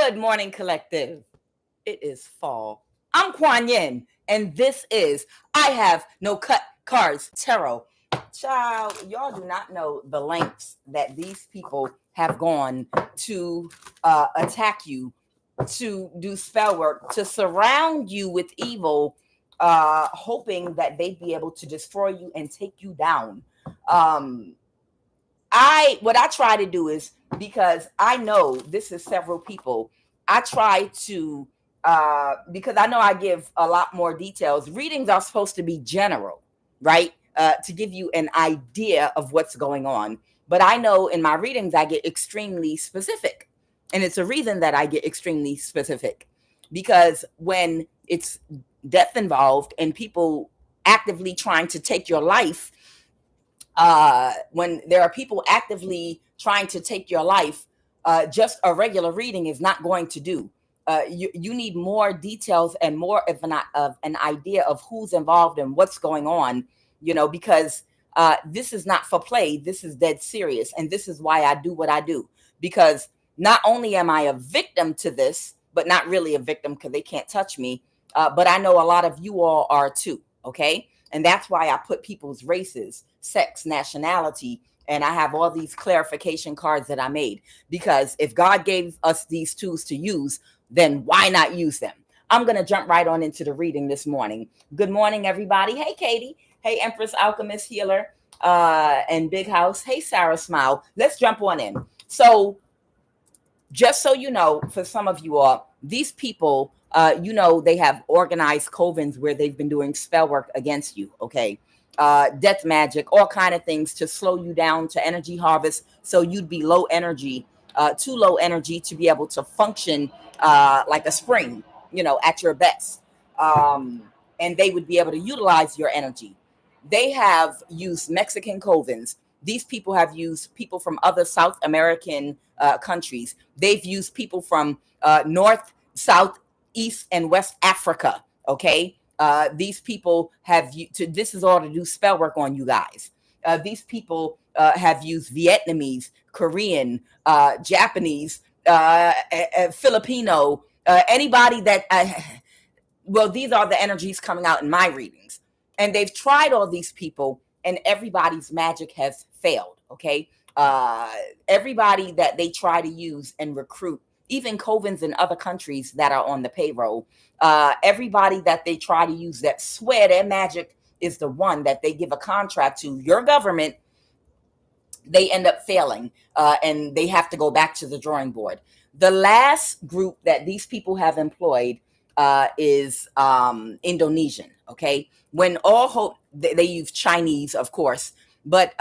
Good morning, collective. It is fall. I'm Quan Yin, and this is I Have No Cut Cards Tarot. Child, y'all do not know the lengths that these people have gone to attack you, to do spell work, to surround you with evil, hoping that they'd be able to destroy you and take you down. What I try to do is, because I know this is several people, I try to because I know I give a lot more details. Readings are supposed to be general, right? To give you an idea of what's going on. But I know in my readings I get extremely specific. And it's a reason that I get extremely specific. Because when it's death involved and people actively trying to take your life, when there are people actively trying to take your life, just a regular reading is not going to do. You need more details and more of an idea of who's involved and what's going on, because this is not for play. This is dead serious. And this is why I do what I do, because not only am I a victim to this, but not really a victim because they can't touch me. But I know a lot of you all are too. Okay. And that's why I put people's races, sex, nationality, and I have all these clarification cards that I made. Because if God gave us these tools to use, then why not use them? I'm going to jump right on into the reading this morning. Good morning, everybody. Hey, Katie. Hey, Empress, Alchemist, Healer, and Big House. Hey, Sarah Smile. Let's jump on in. So just so you know, for some of you all, these people, they have organized covens where they've been doing spell work against you, okay? Death magic, all kind of things to slow you down, to energy harvest, so you'd be low energy, too low energy to be able to function like a spring, at your best. And they would be able to utilize your energy. They have used Mexican covens. These people have used people from other South American countries. They've used people from North, South, East, and West Africa. Okay. These people this is all to do spell work on you guys. These people have used Vietnamese, Korean, Japanese, Filipino, anybody that, these are the energies coming out in my readings. And they've tried all these people and everybody's magic has failed. Okay. Everybody that they try to use and recruit, even covens in other countries that are on the payroll, everybody that they try to use that swear their magic is the one that they give a contract to your government, they end up failing, and they have to go back to the drawing board. The last group that these people have employed is Indonesian. Okay. When all hope, they use Chinese, of course, but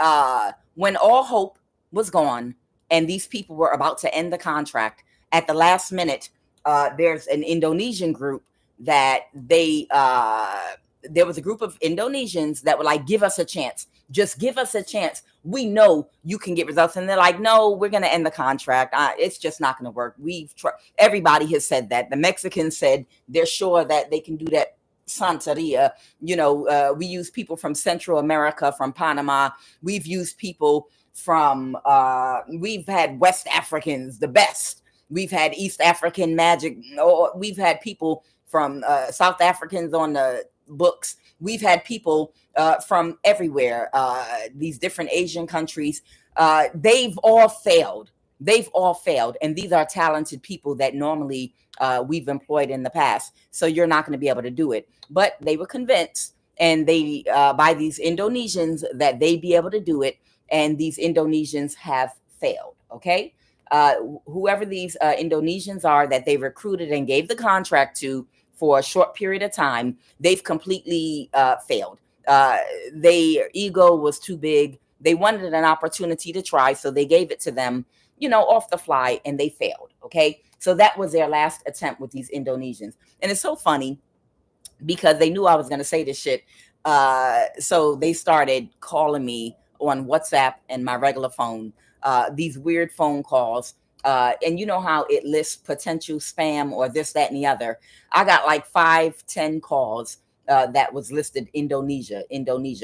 when all hope was gone and these people were about to end the contract, at the last minute, there's an Indonesian group that there was a group of Indonesians that were like, give us a chance. Just give us a chance. We know you can get results. And they're like, no, we're going to end the contract. It's just not going to work. We've tried. Everybody has said that. The Mexicans said they're sure that they can do that. Santeria, we use people from Central America, from Panama. We've used people from, we've had West Africans, the best. We've had East African magic. We've had people from South Africans on the books. We've had people from everywhere, these different Asian countries. They've all failed. And these are talented people that normally we've employed in the past. So you're not going to be able to do it. But they were convinced, and they by these Indonesians, that they'd be able to do it. And these Indonesians have failed. Okay. Whoever these Indonesians are that they recruited and gave the contract to for a short period of time, they've completely failed. Their ego was too big. They wanted an opportunity to try, so they gave it to them, off the fly, and they failed. Okay. So that was their last attempt with these Indonesians. And it's so funny because they knew I was going to say this shit. So they started calling me on WhatsApp and my regular phone, these weird phone calls. And you know how it lists potential spam or this, that, and the other. I got like 5-10 calls that was listed Indonesia,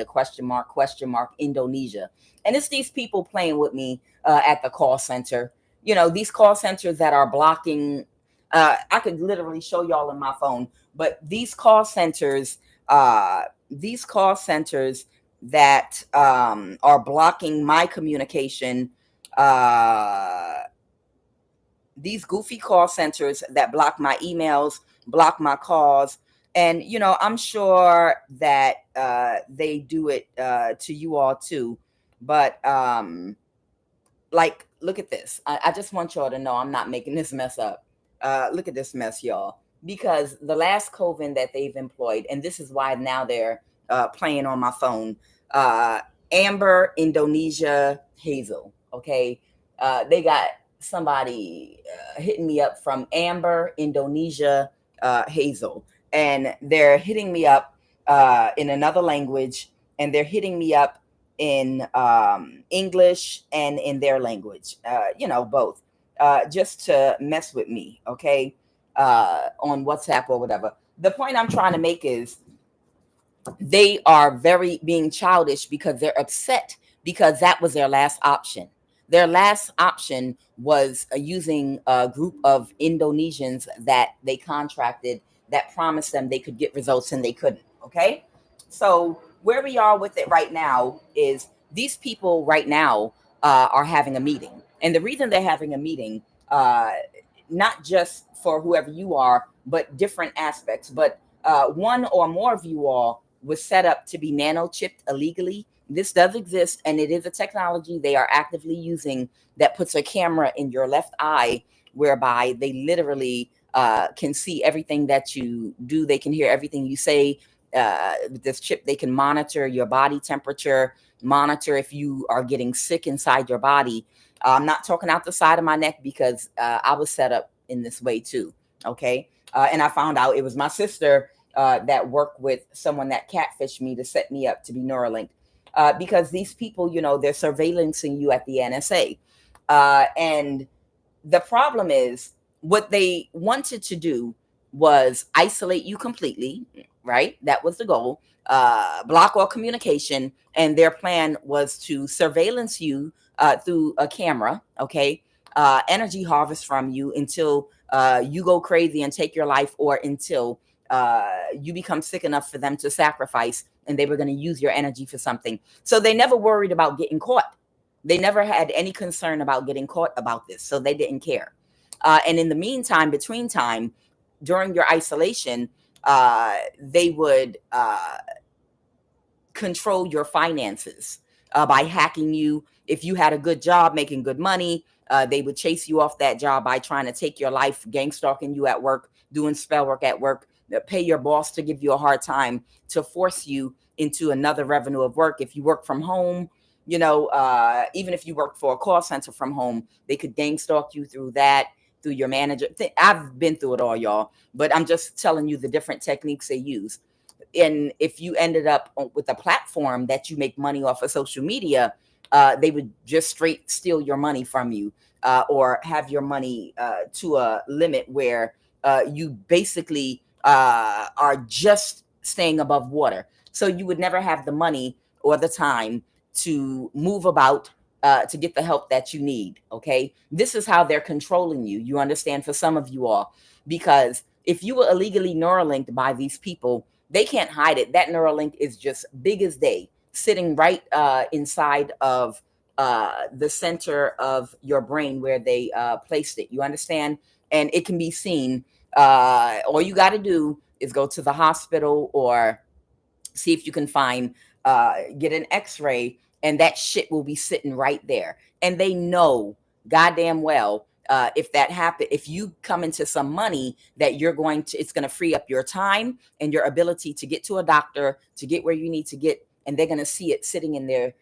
question mark, Indonesia. And it's these people playing with me at the call center. These call centers that are blocking I could literally show y'all on my phone, but these call centers that are blocking my communication, uh, these goofy call centers that block my emails, block my calls. And, I'm sure that they do it to you all too. But, like, look at this. I just want y'all to know I'm not making this mess up. Look at this mess, y'all. Because the last Coven that they've employed, and this is why now they're playing on my phone, uh, Amber, Indonesia, Hazel. Okay. They got somebody hitting me up from Amber, Indonesia, Hazel. And they're hitting me up in another language, and they're hitting me up in English and in their language, both, just to mess with me, okay, on WhatsApp or whatever. The point I'm trying to make is they are very being childish because they're upset because that was their last option. Their last option was using a group of Indonesians that they contracted that promised them they could get results and they couldn't. Okay. So, where we are with it right now is these people right now are having a meeting. And the reason they're having a meeting, not just for whoever you are, but different aspects, but one or more of you all was set up to be nanochipped illegally. This does exist, and it is a technology they are actively using that puts a camera in your left eye, whereby they literally can see everything that you do. They can hear everything you say. With this chip, they can monitor your body temperature, monitor if you are getting sick inside your body. I'm not talking out the side of my neck because I was set up in this way too. Okay. And I found out it was my sister that worked with someone that catfished me to set me up to be Neuralink. Because these people, they're surveillancing you at the NSA. And the problem is what they wanted to do was isolate you completely, right? That was the goal. Block all communication. And their plan was to surveillance you through a camera, okay? Energy harvest from you until you go crazy and take your life, or until you become sick enough for them to sacrifice, and they were going to use your energy for something. So they never worried about getting caught. They never had any concern about getting caught about this. So they didn't care. And in the meantime, between time, during your isolation, they would control your finances by hacking you. If you had a good job making good money, they would chase you off that job by trying to take your life, gang stalking you at work, doing spell work at work, pay your boss to give you a hard time, to force you into another revenue of work. If you work from home, even if you work for a call center from home, they could gang stalk you through that, through your manager. I've been through it all, y'all, but I'm just telling you the different techniques they use. And if you ended up with a platform that you make money off of social media, they would just straight steal your money from you, or have your money to a limit where you basically are just staying above water. So you would never have the money or the time to move about, to get the help that you need. Okay. This is how they're controlling you. You understand, for some of you all, because if you were illegally Neuralinked by these people, they can't hide it. That Neuralink is just big as day, sitting right inside of the center of your brain where they placed it. You understand? And it can be seen. All you got to do is go to the hospital, or see if you can find, get an x-ray, and that shit will be sitting right there. And they know goddamn well, if that happen, if you come into some money, that it's going to free up your time and your ability to get to a doctor, to get where you need to get. And they're going to see it sitting in there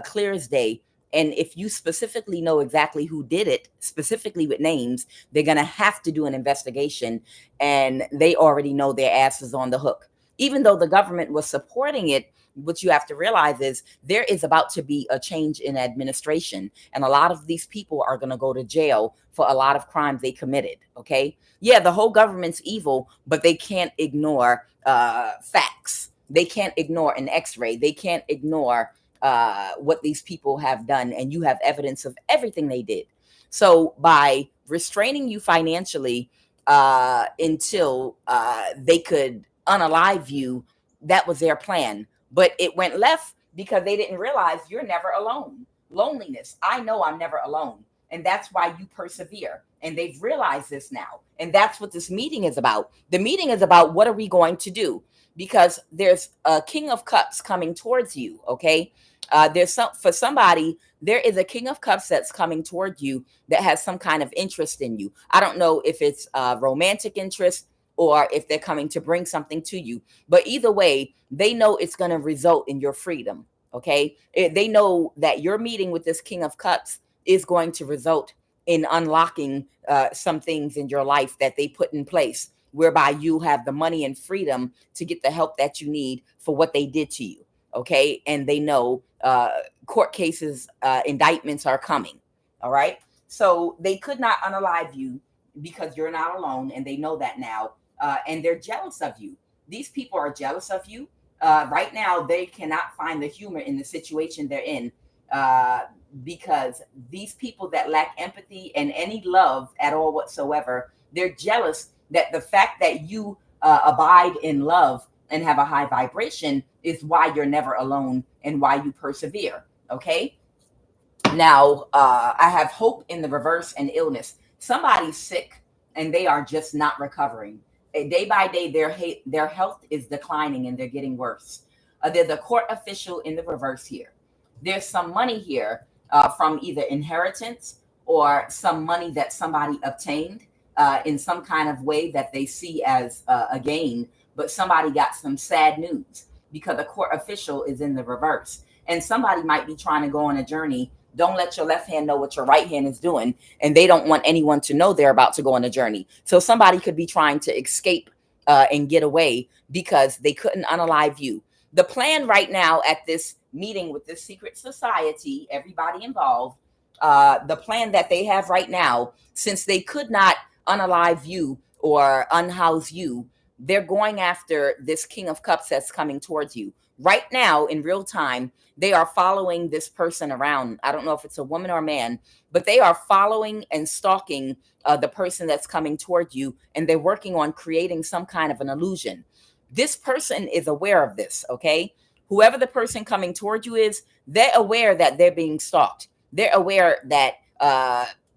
clear as day. And if you specifically know exactly who did it, specifically with names, they're going to have to do an investigation, and they already know their ass is on the hook. Even though the government was supporting it, what you have to realize is there is about to be a change in administration, and a lot of these people are going to go to jail for a lot of crimes they committed. Okay. Yeah, the whole government's evil, but they can't ignore facts. They can't ignore an x-ray. They can't ignore what these people have done, and you have evidence of everything they did. So by restraining you financially, until they could unalive you. That was their plan, but it went left because they didn't realize you're never alone. Loneliness, I know I'm never alone, and that's why you persevere, and they've realized this now, and that's what this meeting is about. The meeting is about what are we going to do, because there's a king of cups coming towards you. Okay, there's some, for somebody, there is a king of cups that's coming toward you that has some kind of interest in you. I don't know if it's a romantic interest or if they're coming to bring something to you, but either way, they know it's going to result in your freedom. Okay, they know that your meeting with this king of cups is going to result in unlocking some things in your life that they put in place, whereby you have the money and freedom to get the help that you need for what they did to you. Okay, and they know court cases, indictments are coming. All right, so they could not unalive you because you're not alone, and they know that now, and they're jealous of you. These people are jealous of you. Right now, they cannot find the humor in the situation they're in, because these people that lack empathy and any love at all whatsoever, they're jealous that the fact that you abide in love and have a high vibration is why you're never alone and why you persevere. Okay. Now, I have hope in the reverse and illness. Somebody's sick and they are just not recovering. Day by day, their health is declining and they're getting worse. There's a court official in the reverse here. There's some money here from either inheritance or some money that somebody obtained in some kind of way that they see as a gain, but somebody got some sad news because a court official is in the reverse. And somebody might be trying to go on a journey. Don't let your left hand know what your right hand is doing. And they don't want anyone to know they're about to go on a journey. So somebody could be trying to escape and get away because they couldn't unalive you. The plan right now at this meeting with this secret society, everybody involved, the plan that they have right now, since they could not unalive you or unhouse you, they're going after this king of cups that's coming towards you. Right now, in real time, they are following this person around. I don't know if it's a woman or a man, but they are following and stalking the person that's coming toward you, and they're working on creating some kind of an illusion. This person is aware of this, okay? Whoever the person coming toward you is, they're aware that they're being stalked. They're aware that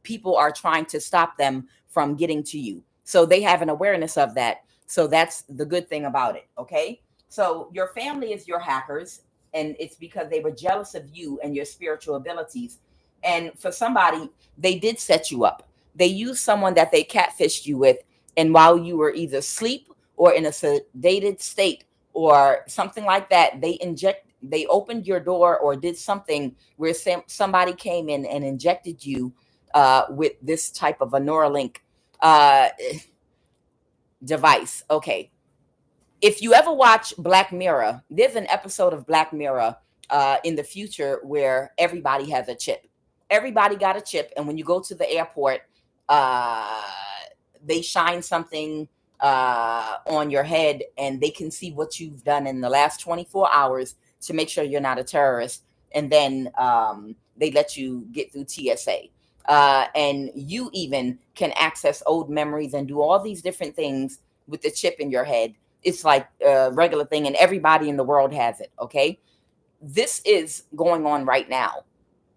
people are trying to stop them from getting to you. So they have an awareness of that. So that's the good thing about it, okay? So your family is your hackers, and it's because they were jealous of you and your spiritual abilities. And for somebody, they did set you up. They used someone that they catfished you with, and while you were either asleep or in a sedated state or something like that, they opened your door or did something where somebody came in and injected you with this type of a Neuralink device. Okay. If you ever watch Black Mirror, there's an episode of Black Mirror in the future where everybody has a chip. Everybody got a chip. And when you go to the airport, they shine something on your head and they can see what you've done in the last 24 hours to make sure you're not a terrorist. And then they let you get through TSA. And you even can access old memories and do all these different things with the chip in your head. It's like a regular thing, and everybody in the world has it, okay? This is going on right now.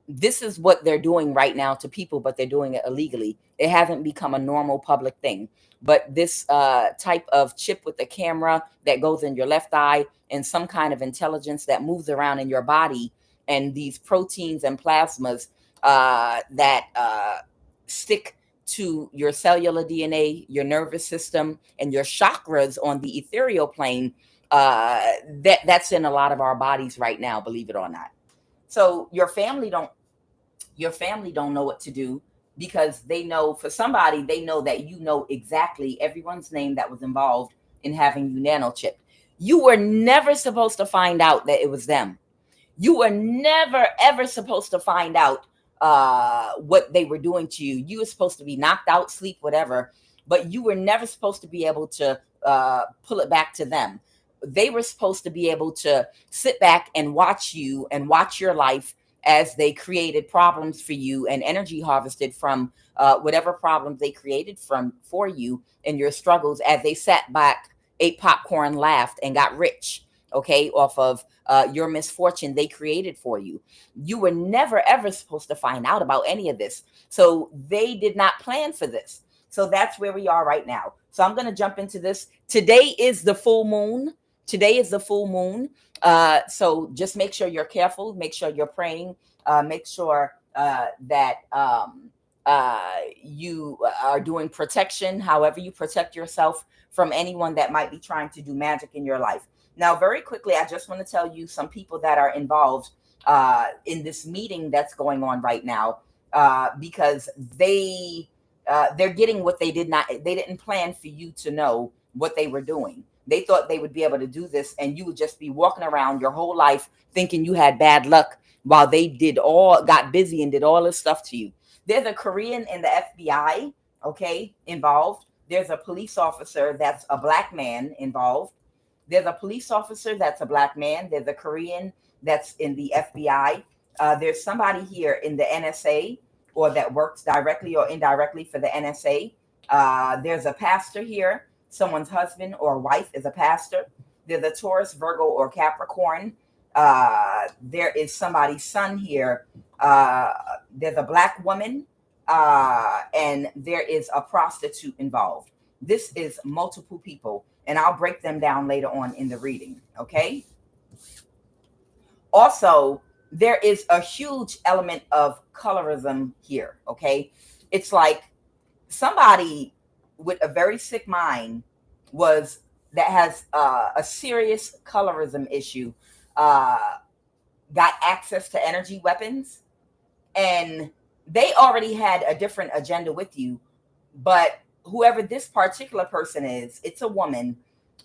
This is what they're doing right now to people, but they're doing it illegally. It hasn't become a normal public thing. But this type of chip with the camera that goes in your left eye and some kind of intelligence that moves around in your body, and these proteins and plasmas that stick to your cellular DNA, your nervous system, and your chakras on the ethereal plane, that's in a lot of our bodies right now, believe it or not. So your family don't know what to do, because they know, for somebody, they know that you know exactly everyone's name that was involved in having you nanochipped. You were never supposed to find out that it was them. You were never, ever supposed to find out what they were doing to you. You were supposed to be knocked out, sleep, whatever, but you were never supposed to be able to pull it back to them. They were supposed to be able to sit back and watch you and watch your life as they created problems for you and energy harvested from whatever problems they created for you and your struggles, as they sat back, ate popcorn, laughed, and got rich, okay, off of your misfortune they created for you. You were never, ever supposed to find out about any of this. So they did not plan for this. So that's where we are right now. So I'm going to jump into this. Today is the full moon. Today is the full moon. So just make sure you're careful. Make sure you're praying. Make sure that you are doing protection, however you protect yourself from anyone that might be trying to do magic in your life. Now, very quickly, I just want to tell you some people that are involved in this meeting that's going on right now, because they're getting what they didn't plan for you to know what they were doing. They thought they would be able to do this, and you would just be walking around your whole life thinking you had bad luck, while they got busy and did all this stuff to you. There's a Korean in the FBI, okay, involved. There's a police officer that's a black man involved. There's a police officer that's a black man. There's a Korean that's in the FBI. There's somebody here in the NSA, or that works directly or indirectly for the NSA. There's a pastor here. Someone's husband or wife is a pastor. There's a Taurus, Virgo, or Capricorn. There is somebody's son here. There's a black woman, and there is a prostitute involved. This is multiple people, and I'll break them down later on in the reading, okay? Also, there is a huge element of colorism here, okay? It's like somebody with a very sick mind that has a serious colorism issue, got access to energy weapons, and they already had a different agenda with you. But whoever this particular person is, it's a woman.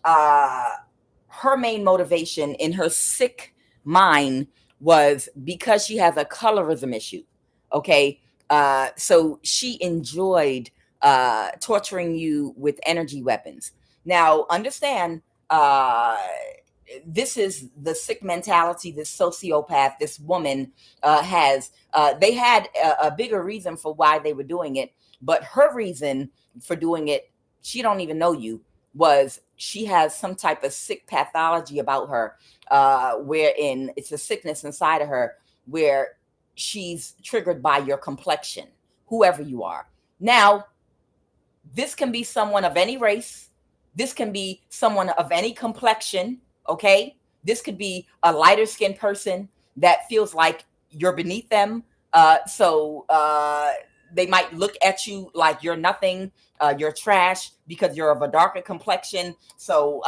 Her main motivation in her sick mind was because she has a colorism issue. Okay. So she enjoyed torturing you with energy weapons. Now, understand, this is the sick mentality this sociopath, this woman has. They had a bigger reason for why they were doing it, but her reason for doing it, she don't even know you, was she has some type of sick pathology about her, wherein it's a sickness inside of her where she's triggered by your complexion, whoever you are. Now, this can be someone of any race. This can be someone of any complexion, okay? This could be a lighter skinned person that feels like you're beneath them. So they might look at you like you're nothing, you're trash because you're of a darker complexion. So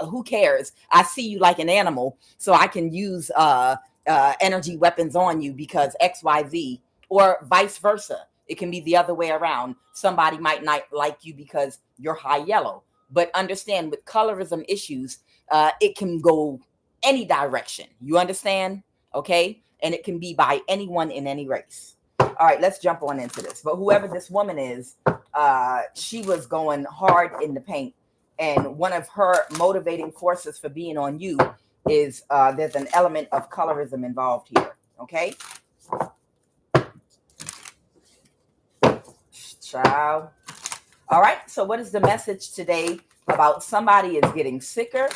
who cares? I see you like an animal, so I can use energy weapons on you because XYZ, or vice versa. It can be the other way around. Somebody might not like you because you're high yellow. But understand, with colorism issues, it can go any direction. You understand? Okay? And it can be by anyone in any race. All right, let's jump on into this. But whoever this woman is, she was going hard in the paint. And one of her motivating forces for being on you is there's an element of colorism involved here. Okay? Child. All right, so what is the message today about somebody is getting sicker?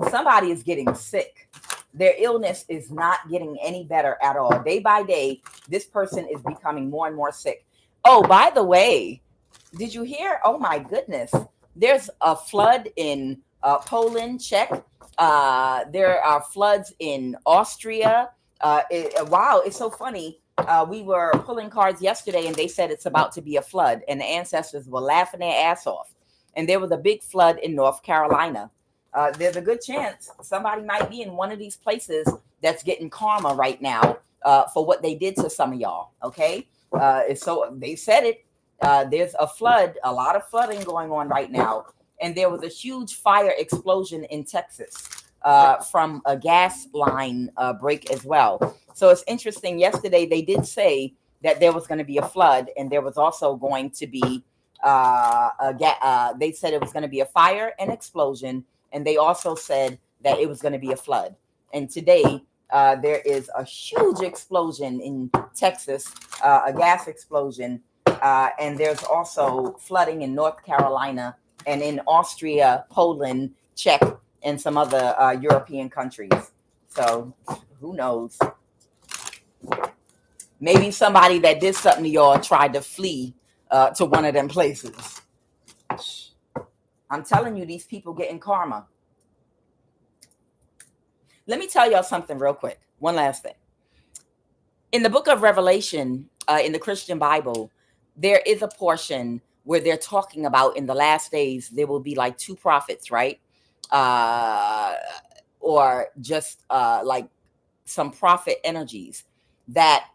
Somebody is getting sick. Their illness is not getting any better at all. Day by day, this person is becoming more and more sick. Oh, by the way, did you hear? Oh my goodness. There's a flood in Poland, Czech. There are floods in Austria. Wow, it's so funny. We were pulling cards yesterday and they said it's about to be a flood, and the ancestors were laughing their ass off. And there was a big flood in North Carolina. There's a good chance somebody might be in one of these places that's getting karma right now for what they did to some of y'all. Okay. So they said it. There's a flood, a lot of flooding going on right now. And there was a huge fire explosion in Texas from a gas line break as well. So it's interesting. Yesterday, they did say that there was going to be a flood, and there was also going to be they said it was going to be a fire and explosion, and they also said that it was going to be a flood. And today, There is a huge explosion in Texas, a gas explosion, and there's also flooding in North Carolina and in Austria, Poland, Czech, and some other European countries. So who knows? Maybe somebody that did something to y'all tried to flee to one of them places. I'm telling you, these people getting karma. Let me tell y'all something real quick. One last thing. In the book of Revelation, in the Christian Bible, there is a portion where they're talking about in the last days, there will be like two prophets, right? Or just like some prophet energies that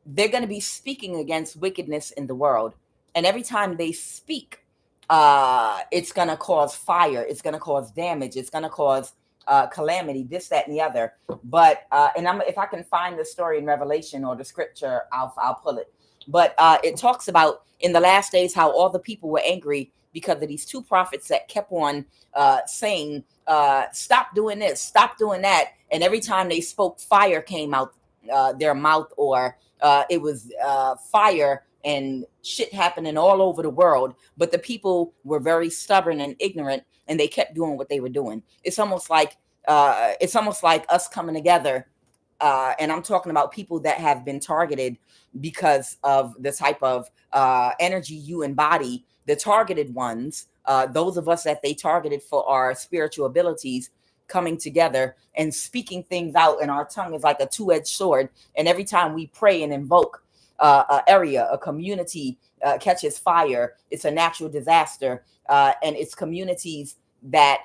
they're going to be speaking against wickedness in the world. And every time they speak, it's going to cause fire. It's going to cause damage. It's going to cause calamity, this, that, and the other. But and if I can find the story in Revelation or the scripture, I'll pull it. But it talks about in the last days how all the people were angry because of these two prophets that kept on saying, stop doing this, stop doing that. And every time they spoke, fire came out their mouth, or it was fire and shit happening all over the world. But the people were very stubborn and ignorant, and they kept doing what they were doing. It's almost like us coming together. And I'm talking about people that have been targeted because of the type of energy you embody. The targeted ones, those of us that they targeted for our spiritual abilities, coming together and speaking things out, and our tongue is like a two-edged sword. And every time we pray and invoke an area, a community catches fire, it's a natural disaster, and it's communities that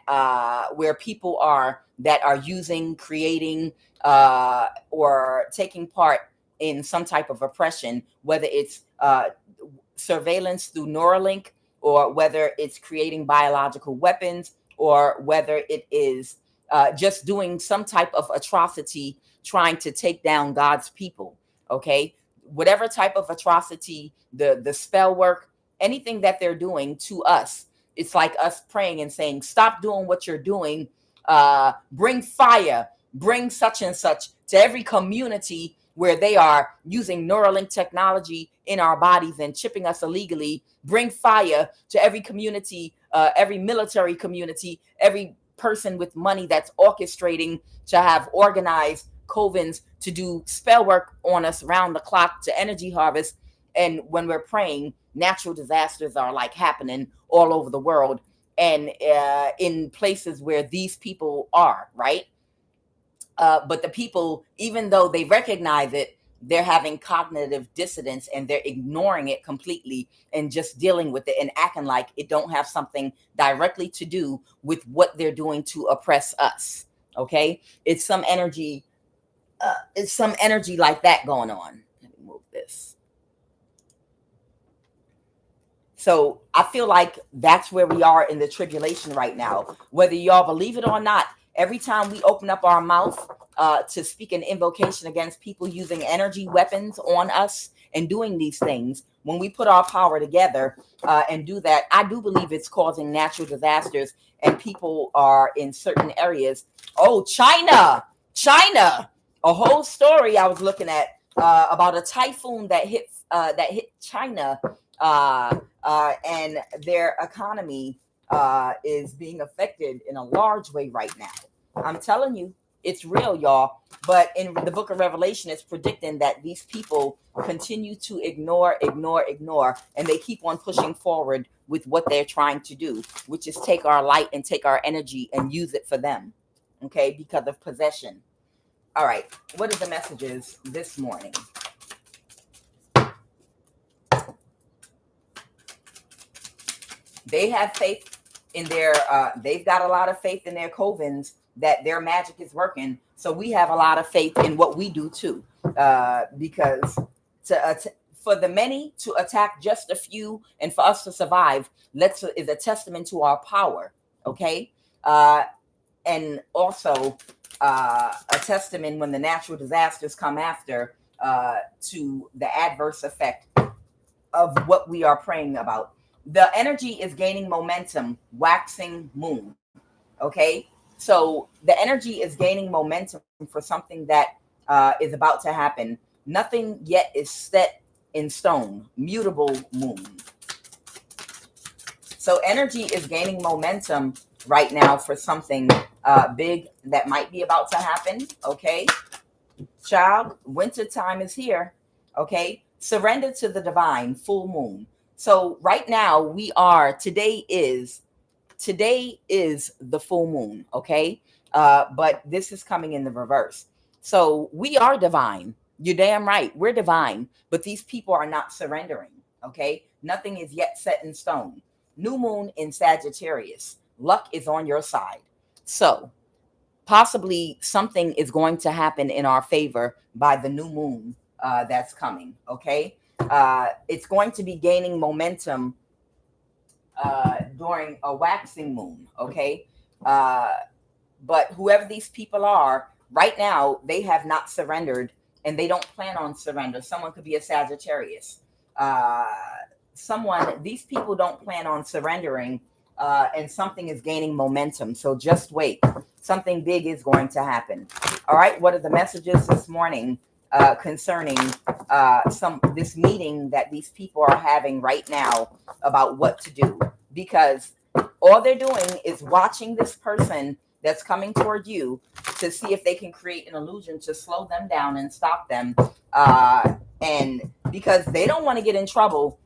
where people are that are using, creating, or taking part in some type of oppression, whether it's surveillance through Neuralink, or whether it's creating biological weapons, or whether it is just doing some type of atrocity, trying to take down God's people. Okay, whatever type of atrocity, the spell work, anything that they're doing to us, it's like us praying and saying, stop doing what you're doing. Bring fire, bring such and such to every community where they are using Neuralink technology in our bodies and chipping us illegally. Bring fire to every community, every military community, every person with money that's orchestrating to have organized covens to do spell work on us round the clock, to energy harvest. And when we're praying, natural disasters are like happening all over the world, and in places where these people are, right? But the people, even though they recognize it, they're having cognitive dissonance, and they're ignoring it completely and just dealing with it and acting like it don't have something directly to do with what they're doing to oppress us. Okay, it's some energy like that going on. Let me move this. So I feel like that's where we are in the tribulation right now. Whether y'all believe it or not, every time we open up our mouth to speak an invocation against people using energy weapons on us and doing these things, when we put our power together and do that, I do believe it's causing natural disasters, and people are in certain areas. Oh, China, a whole story I was looking at about a typhoon that hit China, and their economy is being affected in a large way right now. I'm telling you, it's real, y'all. But in the book of Revelation, it's predicting that these people continue to ignore, and they keep on pushing forward with what they're trying to do, which is take our light and take our energy and use it for them, okay, because of possession. All right, what are the messages this morning? They have faith in their, they've got a lot of faith in their covens that their magic is working. So we have a lot of faith in what we do too, because for the many to attack just a few and for us to survive, is a testament to our power. Okay. And also a testament when the natural disasters come after, to the adverse effect of what we are praying about. The energy is gaining momentum, waxing moon. Okay. So the energy is gaining momentum for something that is about to happen. Nothing yet is set in stone. Mutable moon. So energy is gaining momentum right now for something big that might be about to happen. Okay, child, winter time is here. Okay, surrender to the divine. Full moon. So right now we are. Today is the full moon. Okay, but this is coming in the reverse. So we are divine. You're damn right. We're divine, but these people are not surrendering. Okay, nothing is yet set in stone. New moon in Sagittarius. Luck is on your side. So possibly something is going to happen in our favor by the new moon that's coming. Okay, it's going to be gaining momentum during a waxing moon. Okay, uh, but whoever these people are right now, they have not surrendered and they don't plan on surrender. Someone could be a Sagittarius. Uh, these people don't plan on surrendering, and something is gaining momentum. So just wait. Something big is going to happen. All right. What are the messages this morning concerning this meeting that these people are having right now about what to do? Because all they're doing is watching this person that's coming toward you to see if they can create an illusion to slow them down and stop them. And because they don't want to get in trouble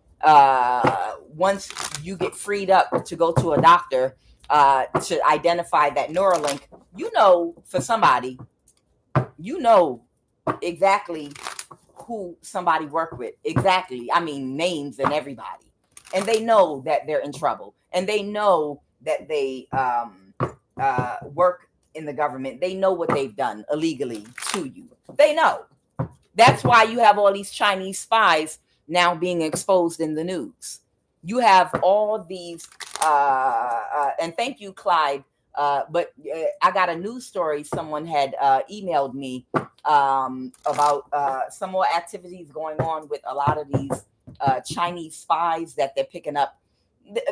once you get freed up to go to a doctor to identify that Neuralink, for somebody, exactly who somebody worked with. Exactly. I mean, names and everybody. And they know that they're in trouble. And they know that they work in the government. They know what they've done illegally to you. They know. That's why you have all these Chinese spies now being exposed in the news. You have all these, and thank you, Clyde. But I got a news story. Someone had emailed me about some more activities going on with a lot of these Chinese spies that they're picking up.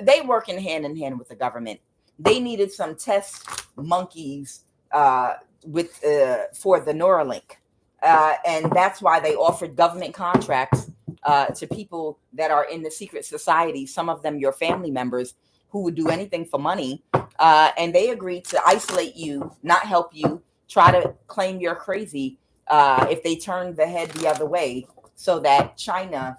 They work in hand with the government. They needed some test monkeys for the Neuralink. And that's why they offered government contracts to people that are in the secret society, some of them your family members who would do anything for money. And they agreed to isolate you, not help you, try to claim you're crazy if they turn the head the other way, so that China,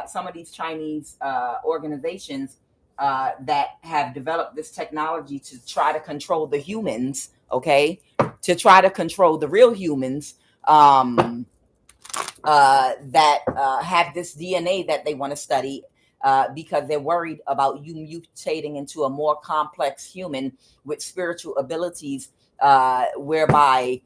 some of these Chinese organizations that have developed this technology to try to control the humans, okay, to try to control the real humans, that have this DNA that they want to study because they're worried about you mutating into a more complex human with spiritual abilities, whereby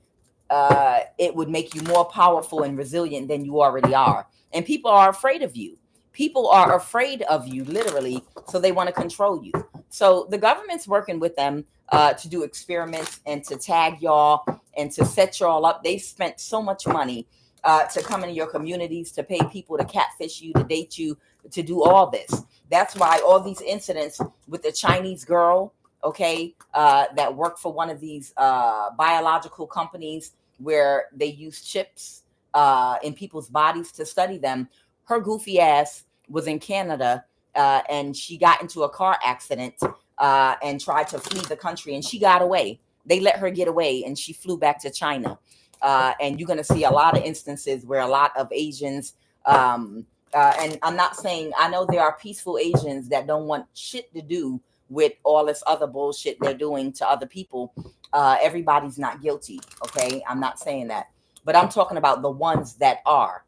it would make you more powerful and resilient than you already are. And people are afraid of you. People are afraid of you, literally, so they want to control you. So the government's working with them to do experiments and to tag y'all and to set y'all up. They spent so much money to come into your communities, to pay people to catfish you, to date you, to do all this. That's why all these incidents with the Chinese girl, okay, that worked for one of these biological companies where they use chips in people's bodies to study them. Her goofy ass was in Canada and she got into a car accident and tried to flee the country, and she got away. They let her get away and she flew back to China. And you're going to see a lot of instances where a lot of Asians, and I'm not saying, I know there are peaceful Asians that don't want shit to do with all this other bullshit they're doing to other people. Everybody's not guilty. Okay. I'm not saying that, but I'm talking about the ones that are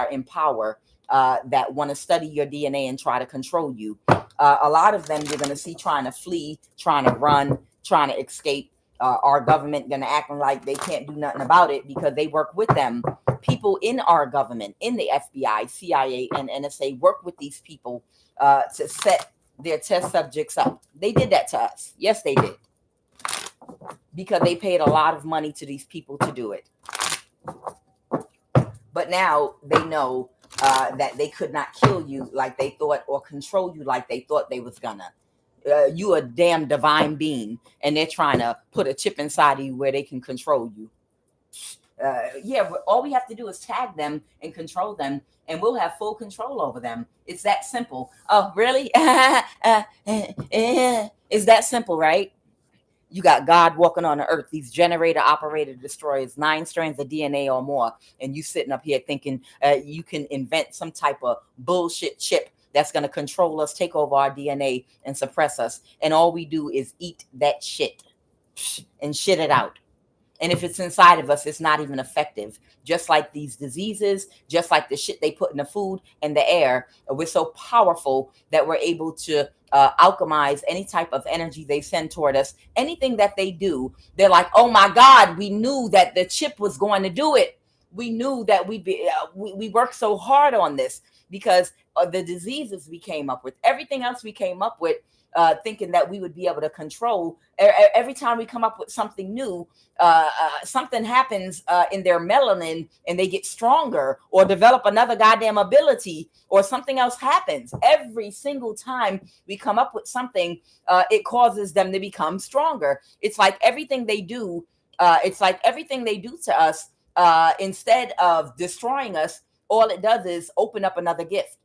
in power, that want to study your DNA and try to control you. A lot of them you're going to see trying to flee, trying to run, trying to escape. Our government going to act like they can't do nothing about it because they work with them. People in our government, in the FBI, CIA, and NSA work with these people to set their test subjects up. They did that to us. Yes, they did. Because they paid a lot of money to these people to do it. But now they know that they could not kill you like they thought, or control you like they thought they was gonna. You a damn divine being, and they're trying to put a chip inside of you where they can control you. Yeah, all we have to do is tag them and control them, and we'll have full control over them. It's that simple. Oh, really? It's that simple, right? You got God walking on the earth, these generator operated destroyers, 9 strands of DNA or more, and you sitting up here thinking you can invent some type of bullshit chip that's going to control us, take over our DNA, and suppress us. And all we do is eat that shit and shit it out. And if it's inside of us, it's not even effective. Just like these diseases, just like the shit they put in the food and the air, we're so powerful that we're able to alchemize any type of energy they send toward us. Anything that they do, they're like, oh my God, we knew that the chip was going to do it. We knew that we worked so hard on this because of the diseases we came up with, everything else we came up with, thinking that we would be able to control. Every time we come up with something new, something happens in their melanin and they get stronger or develop another goddamn ability, or something else happens. Every single time we come up with something, it causes them to become stronger. It's like everything they do, to us, instead of destroying us, all it does is open up another gift,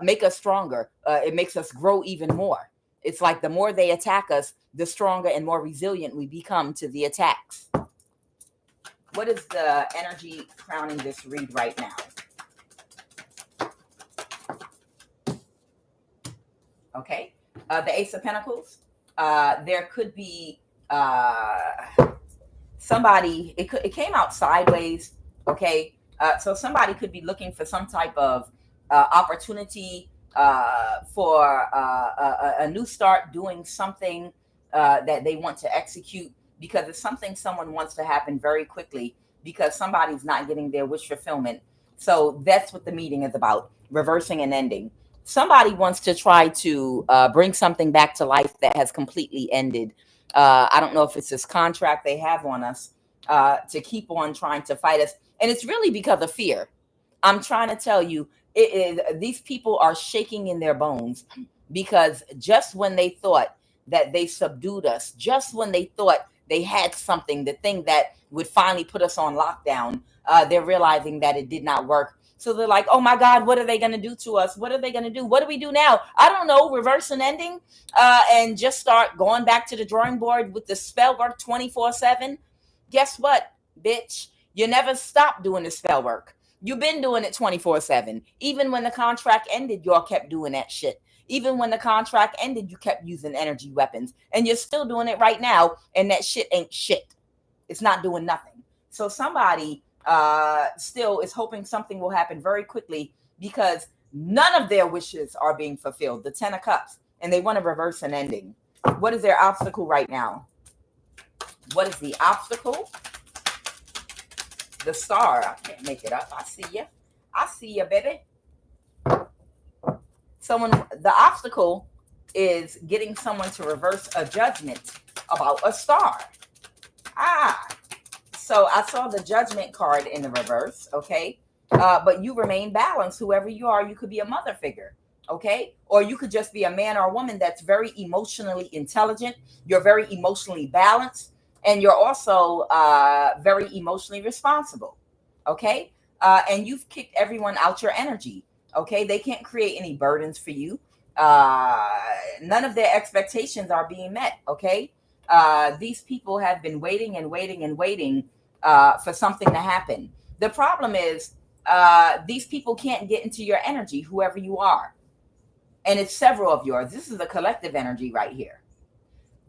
make us stronger. It makes us grow even more. It's like the more they attack us, the stronger and more resilient we become to the attacks. What is the energy crowning this read right now? Okay. The Ace of Pentacles. There could be somebody, it came out sideways. Okay. So somebody could be looking for some type of opportunity for a new start, doing something that they want to execute, because it's something someone wants to happen very quickly because somebody's not getting their wish fulfillment. So that's what the meeting is about, reversing and ending. Somebody wants to try to bring something back to life that has completely ended. I don't know if it's this contract they have on us to keep on trying to fight us. And it's really because of fear. I'm trying to tell you, these people are shaking in their bones because just when they thought that they subdued us, just when they thought they had something, the thing that would finally put us on lockdown, they're realizing that it did not work. So they're like, oh my God, what are they going to do to us? What are they going to do? What do we do now? I don't know. Reverse and ending, and just start going back to the drawing board with the spell work 24/7. Guess what, bitch? You never stop doing the spell work. You've been doing it 24/7. Even when the contract ended, y'all kept doing that shit. Even when the contract ended, you kept using energy weapons, and you're still doing it right now. And that shit ain't shit. It's not doing nothing. So somebody still is hoping something will happen very quickly because none of their wishes are being fulfilled. The 10 of Cups, and they want to reverse an ending. What is their obstacle right now? What is the obstacle? The Star. I can't make it up. I see you. I see you, baby. The obstacle is getting someone to reverse a judgment about a star. So I saw the Judgment card in the reverse, okay? But you remain balanced. Whoever you are, you could be a mother figure, okay? Or you could just be a man or a woman that's very emotionally intelligent. You're very emotionally balanced. And you're also very emotionally responsible, okay? And you've kicked everyone out your energy, okay? They can't create any burdens for you. None of their expectations are being met, okay? These people have been waiting and waiting and waiting for something to happen. The problem is these people can't get into your energy, whoever you are. And it's several of yours. This is a collective energy right here.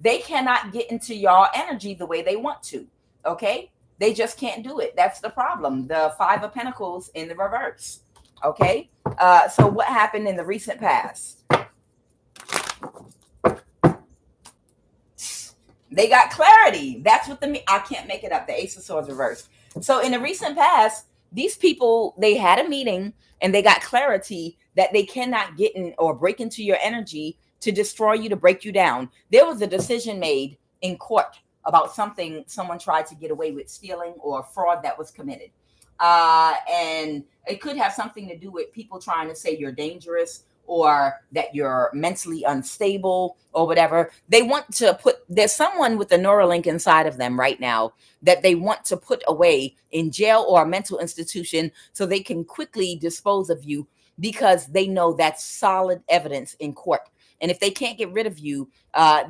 They cannot get into your energy the way they want to, okay? They just can't do it. That's the problem. The 5 of Pentacles in the reverse, okay? So what happened in the recent past? They got clarity. That's what I can't make it up. The Ace of Swords reversed. So in the recent past, these people, they had a meeting and they got clarity that they cannot get in or break into your energy to destroy you, to break you down. There was a decision made in court about something someone tried to get away with, stealing or fraud that was committed. And it could have something to do with people trying to say you're dangerous or that you're mentally unstable or whatever. They want to put, there's someone with a Neuralink inside of them right now that they want to put away in jail or a mental institution so they can quickly dispose of you, because they know that's solid evidence in court. And if they can't get rid of you,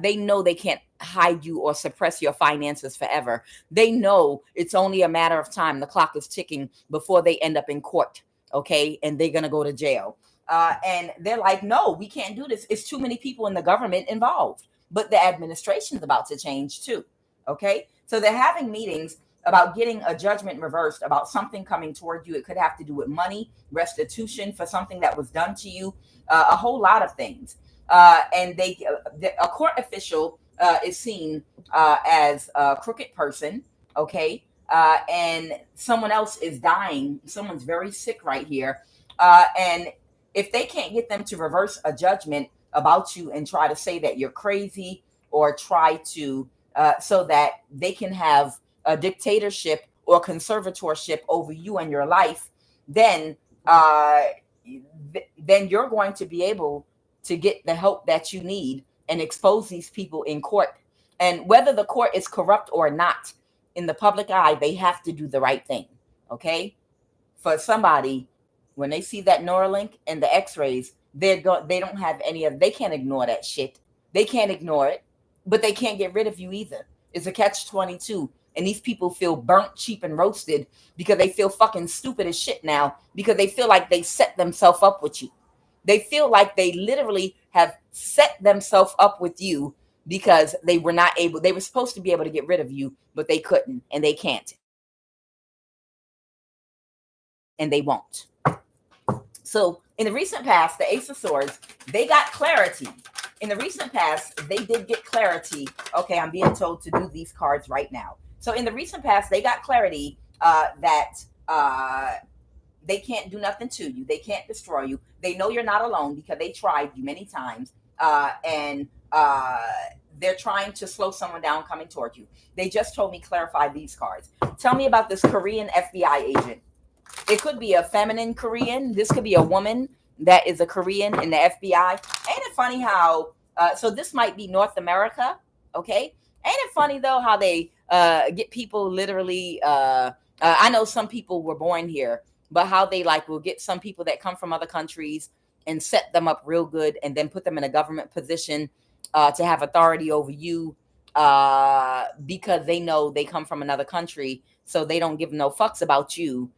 they know they can't hide you or suppress your finances forever. They know it's only a matter of time. The clock is ticking before they end up in court. Okay. And they're going to go to jail. And they're like, no, we can't do this. It's too many people in the government involved. But the administration's about to change too. Okay. So they're having meetings about getting a judgment reversed about something coming toward you. It could have to do with money, restitution for something that was done to you, a whole lot of things. And a court official is seen as a crooked person. Okay. And someone else is dying. Someone's very sick right here. And if they can't get them to reverse a judgment about you and try to say that you're crazy, or try to, so that they can have a dictatorship or conservatorship over you and your life, then you're going to be able to get the help that you need and expose these people in court. And whether the court is corrupt or not, in the public eye, they have to do the right thing. Okay. For somebody, when they see that Neuralink and the x-rays, they don't have they can't ignore that shit. They can't ignore it, but they can't get rid of you either. It's a catch-22. And these people feel burnt, cheap, and roasted because they feel fucking stupid as shit now, because they feel like they set themselves up with you. They feel like they literally have set themselves up with you because they were supposed to be able to get rid of you, but they couldn't, and they can't. And they won't. So in the recent past, the Ace of Swords, they got clarity. In the recent past, they did get clarity. Okay, I'm being told to do these cards right now. So in the recent past, they got clarity that they can't do nothing to you. They can't destroy you. They know you're not alone because they tried you many times. And they're trying to slow someone down coming toward you. They just told me clarify these cards. Tell me about this Korean FBI agent. It could be a feminine Korean. This could be a woman that is a Korean in the FBI. Ain't it funny how, so this might be North America, okay? Ain't it funny, though, how they get people literally, I know some people were born here, but how they will get some people that come from other countries and set them up real good and then put them in a government position to have authority over you because they know they come from another country, so they don't give no fucks about you.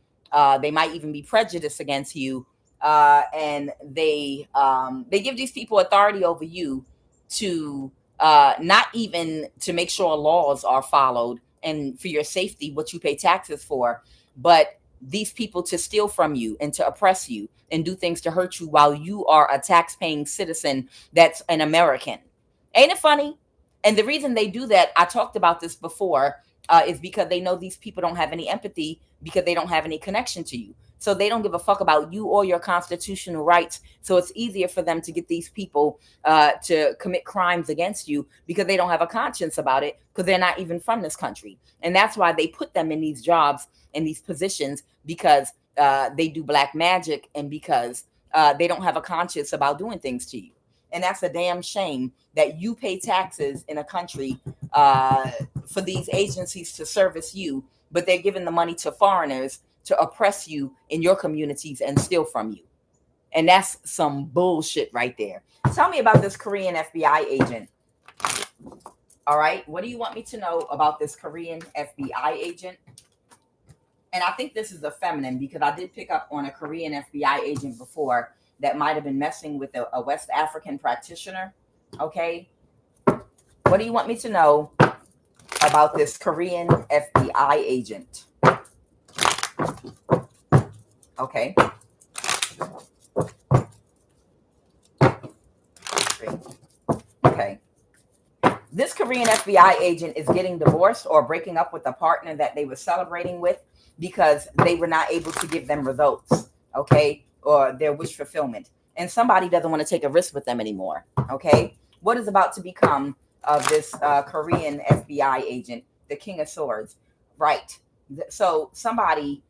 They might even be prejudiced against you. And they give these people authority over you to not even to make sure laws are followed and for your safety, what you pay taxes for, but these people to steal from you and to oppress you and do things to hurt you while you are a tax-paying citizen that's an American. Ain't it funny? And the reason they do that, I talked about this before, is because they know these people don't have any empathy because they don't have any connection to you. So they don't give a fuck about you or your constitutional rights. So it's easier for them to get these people to commit crimes against you because they don't have a conscience about it, because they're not even from this country. And that's why they put them in these jobs, in these positions, because they do black magic and because they don't have a conscience about doing things to you. And that's a damn shame that you pay taxes in a country for these agencies to service you, but they're giving the money to foreigners to oppress you in your communities and steal from you. And that's some bullshit right there. Tell me about this Korean FBI agent. All right. What do you want me to know about this Korean FBI agent? And I think this is a feminine because I did pick up on a Korean FBI agent before that might have been messing with a West African practitioner. Okay. What do you want me to know about this Korean FBI agent? Okay. Okay. This Korean FBI agent is getting divorced or breaking up with a partner that they were celebrating with because they were not able to give them results, okay, or their wish fulfillment. And somebody doesn't want to take a risk with them anymore, okay? What is about to become of this Korean FBI agent, the King of Swords? Right. So somebody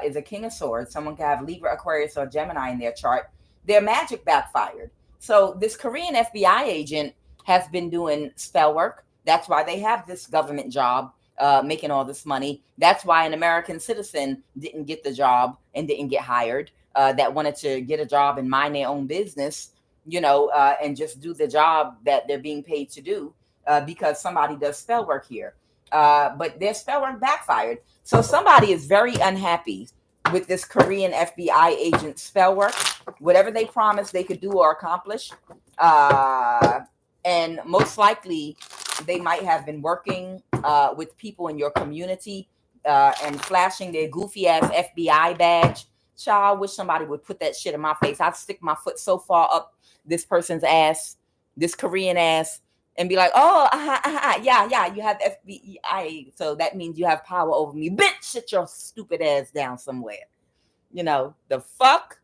is a King of Swords. Someone can have Libra, Aquarius, or Gemini in their chart. Their magic backfired. So this Korean FBI agent has been doing spell work. That's why they have this government job, making all this money. That's why an American citizen didn't get the job and didn't get hired, that wanted to get a job and mind their own business, and just do the job that they're being paid to do, because somebody does spell work here. But their spell work backfired. So somebody is very unhappy with this Korean FBI agent spell work. Whatever they promised they could do or accomplish. And most likely they might have been working with people in your community, and flashing their goofy ass FBI badge. Child, I wish somebody would put that shit in my face. I'd stick my foot so far up this person's ass, this Korean ass, and be like, oh, yeah, you have FBI, so that means you have power over me. Bitch, sit your stupid ass down somewhere. The fuck?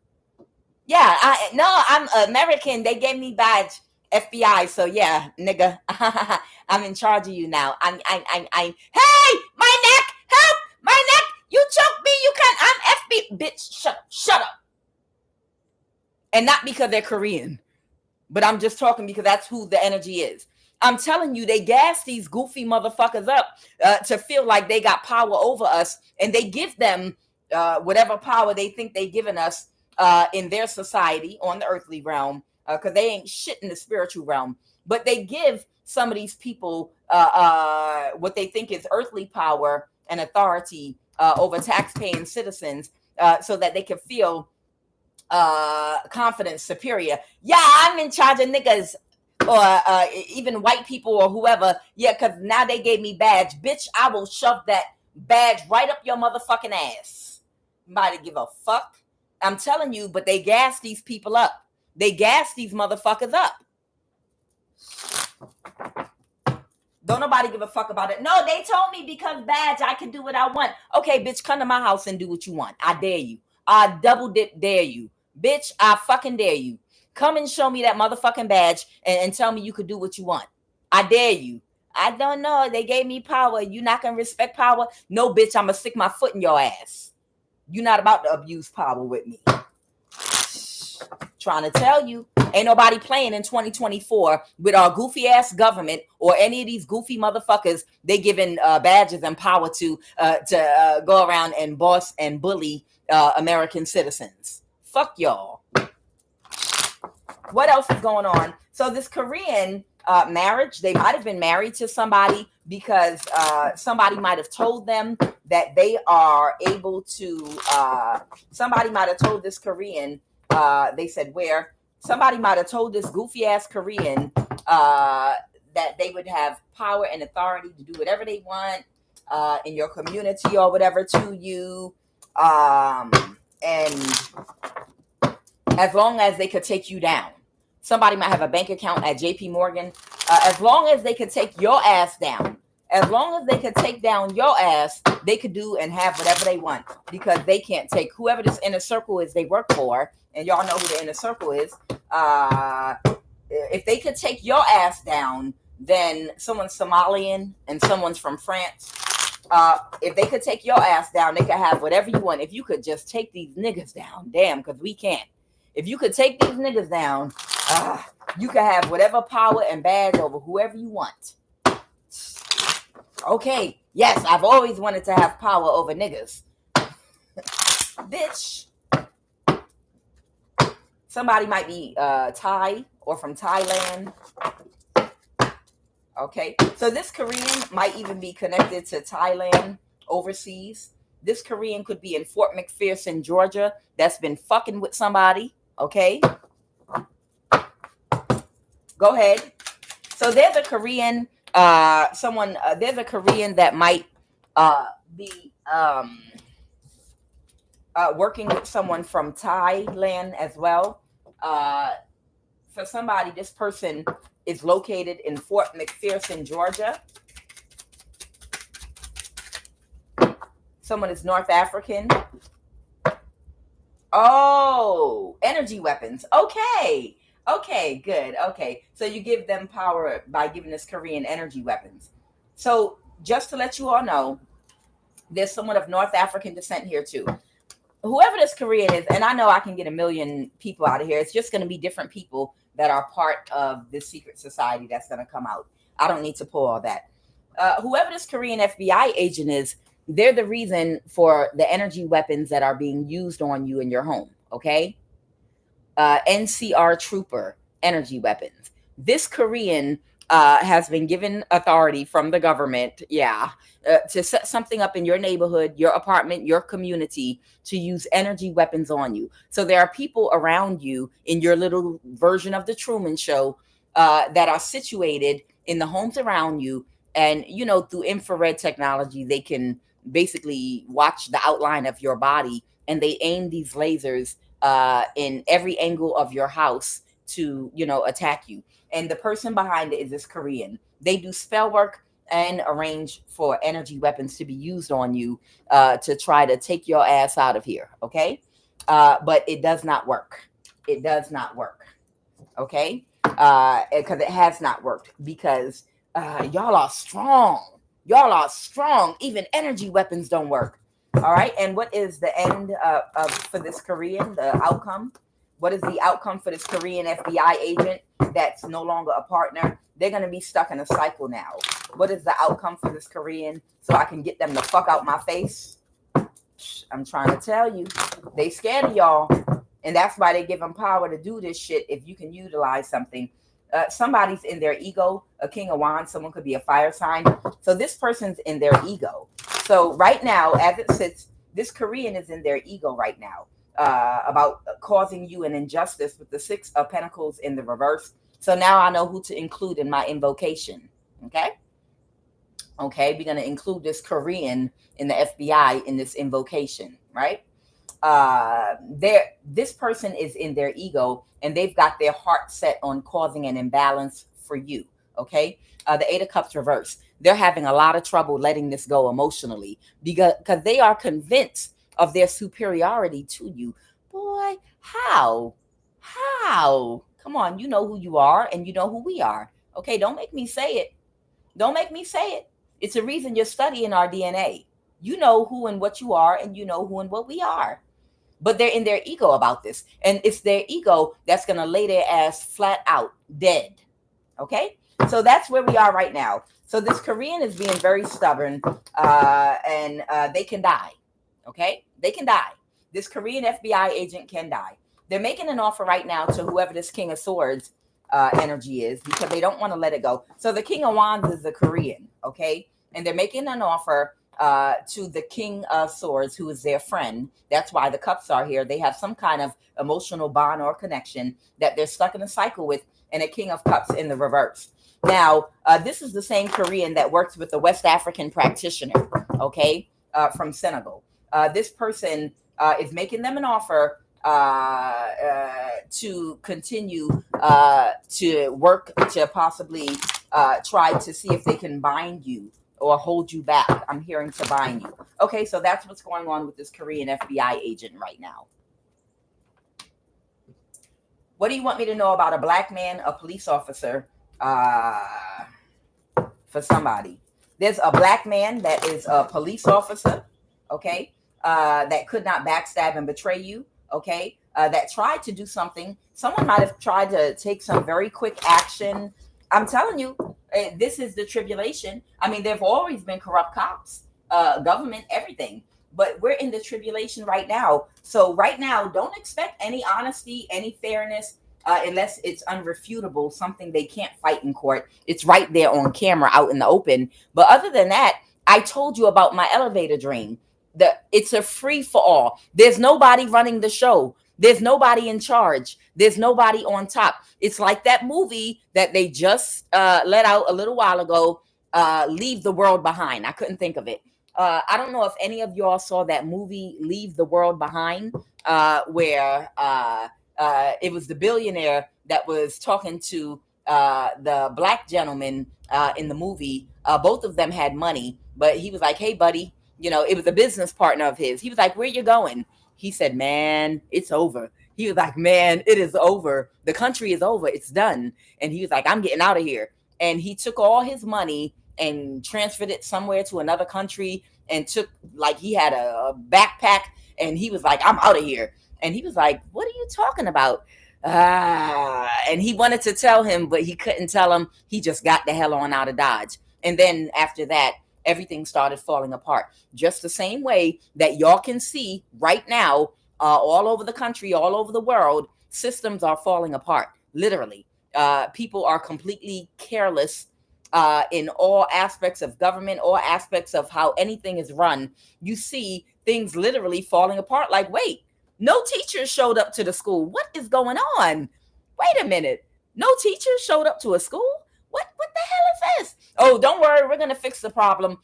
Yeah, I'm American. They gave me badge FBI, so yeah, nigga, I'm in charge of you now. Hey, my neck, help, my neck, you choked me, you can't, I'm FBI, bitch, shut up. And not because they're Korean, but I'm just talking because that's who the energy is. I'm telling you, they gas these goofy motherfuckers up to feel like they got power over us, and they give them whatever power they think they've given us in their society on the earthly realm, because they ain't shit in the spiritual realm. But they give some of these people what they think is earthly power and authority over tax-paying citizens, so that they can feel confident, superior. Yeah, I'm in charge of niggas, or even white people or whoever. Yeah, because now they gave me badge. Bitch, I will shove that badge right up your motherfucking ass. Nobody give a fuck. I'm telling you, but they gas these people up. They gas these motherfuckers up. Don't nobody give a fuck about it. No, they told me because badge, I can do what I want. Okay, bitch, come to my house and do what you want. I dare you. I double dip dare you. Bitch, I fucking dare you. Come and show me that motherfucking badge and tell me you could do what you want. I dare you. I don't know. They gave me power. You not going to respect power? No, bitch, I'm going to stick my foot in your ass. You're not about to abuse power with me. Trying to tell you, ain't nobody playing in 2024 with our goofy ass government or any of these goofy motherfuckers they giving badges and power to go around and boss and bully American citizens. Fuck y'all. What else is going on? So this Korean marriage, they might have been married to somebody because somebody might have told them that they are able to, somebody might have told this Korean, they said where, somebody might have told this goofy ass Korean that they would have power and authority to do whatever they want in your community or whatever to you. And as long as they could take you down. Somebody might have a bank account at JP Morgan. As long as they could take your ass down. As long as they could take down your ass, they could do and have whatever they want. Because they can't take whoever this inner circle is they work for. And y'all know who the inner circle is. If they could take your ass down, then someone's Somalian and someone's from France. If they could take your ass down, they could have whatever you want. If you could just take these niggas down. Damn, because we can't. If you could take these niggas down, you could have whatever power and badge over whoever you want. Okay, yes, I've always wanted to have power over niggas. Bitch. Somebody might be Thai or from Thailand. Okay, so this Korean might even be connected to Thailand overseas. This Korean could be in Fort McPherson, Georgia, that's been fucking with somebody. Okay, go ahead. So there's a Korean, there's a Korean that might be working with someone from Thailand as well. For somebody, this person is located in Fort McPherson, Georgia. Someone is North African. Oh, energy weapons. Okay. Okay, good. Okay. So you give them power by giving this Korean energy weapons. So just to let you all know, there's someone of North African descent here too. whoever this Korean is, and I know I can get a million people out of here. It's just going to be different people that are part of this secret society that's going to come out. I don't need to pull all that. Whoever this Korean FBI agent is, they're the reason for the energy weapons that are being used on you in your home. Okay. NCR trooper energy weapons. This Korean has been given authority from the government, to set something up in your neighborhood, your apartment, your community to use energy weapons on you. So there are people around you in your little version of the Truman Show that are situated in the homes around you. And, through infrared technology, they can basically watch the outline of your body, and they aim these lasers in every angle of your house to, attack you. And the person behind it is this Korean. They do spell work and arrange for energy weapons to be used on you to try to take your ass out of here. Okay. But it does not work. It does not work. Okay. Because it has not worked, because y'all are strong. Y'all are strong. Even energy weapons don't work. All right. And what is the end for this Korean, the outcome? What is the outcome for this Korean FBI agent that's no longer a partner? They're going to be stuck in a cycle now. What is the outcome for this Korean, so I can get them the fuck out my face? I'm trying to tell you, they scared of y'all. And that's why they give them power to do this shit. If you can utilize something, somebody's in their ego, a king of wands, someone could be a fire sign. So this person's in their ego. So right now, as it sits, this Korean is in their ego right now about causing you an injustice with the 6 of Pentacles in the reverse. So now I know who to include in my invocation. Okay. Okay. We're going to include this Korean in the FBI in this invocation, right? This person is in their ego, and they've got their heart set on causing an imbalance for you. Okay. The 8 of Cups reverse. They're having a lot of trouble letting this go emotionally because they are convinced of their superiority to you. Boy, how? Come on, you know who you are and you know who we are. Okay, don't make me say it. Don't make me say it. It's a reason you're studying our DNA. You know who and what you are, and you know who and what we are. But they're in their ego about this. And it's their ego that's going to lay their ass flat out dead. Okay? So that's where we are right now. So this Korean is being very stubborn, and they can die. Okay? They can die. This Korean FBI agent can die. They're making an offer right now to whoever this King of Swords energy is, because they don't want to let it go. So the King of Wands is the Korean. Okay? And they're making an offer to the King of Swords, who is their friend. That's why the cups are here. They have some kind of emotional bond or connection that they're stuck in a cycle with, and a King of Cups in the reverse. Now, this is the same Korean that works with the West African practitioner, okay, from Senegal. This person is making them an offer to continue to work to possibly try to see if they can bind you or hold you back. I'm hearing to bind you. Okay, so that's what's going on with this Korean FBI agent right now. What do you want me to know about a black man, a police officer, for somebody? There's a black man that is a police officer, okay, that could not backstab and betray you, okay, that tried to do something. Someone might have tried to take some very quick action. I'm telling you, this is the tribulation. I mean, there've always been corrupt cops, government, everything. But we're in the tribulation right now. So right now, don't expect any honesty, any fairness, unless it's unrefutable, something they can't fight in court. It's right there on camera out in the open. But other than that, I told you about my elevator dream. It's a free for all. There's nobody running the show. There's nobody in charge. There's nobody on top. It's like that movie that they just let out a little while ago, Leave the World Behind. I couldn't think of it. I don't know if any of y'all saw that movie, Leave the World Behind, where it was the billionaire that was talking to the black gentleman in the movie. Both of them had money, but he was like, hey, buddy, it was a business partner of his. He was like, where you going? He said, man, it's over. He was like, man, it is over. The country is over. It's done. And he was like, I'm getting out of here. And he took all his money and transferred it somewhere to another country, and took, like, he had a backpack, And he was like, I'm out of here. And he was like, what are you talking about? And he wanted to tell him, but he couldn't tell him. He just got the hell on out of Dodge. And then after that, everything started falling apart. Just the same way that y'all can see right now, all over the country, all over the world, systems are falling apart, literally. People are completely careless in all aspects of government, all aspects of how anything is run. You see things literally falling apart. Like, wait, no teachers showed up to the school. What is going on? Wait a minute. No teachers showed up to a school? What the hell is this? Oh, don't worry, we're gonna fix the problem.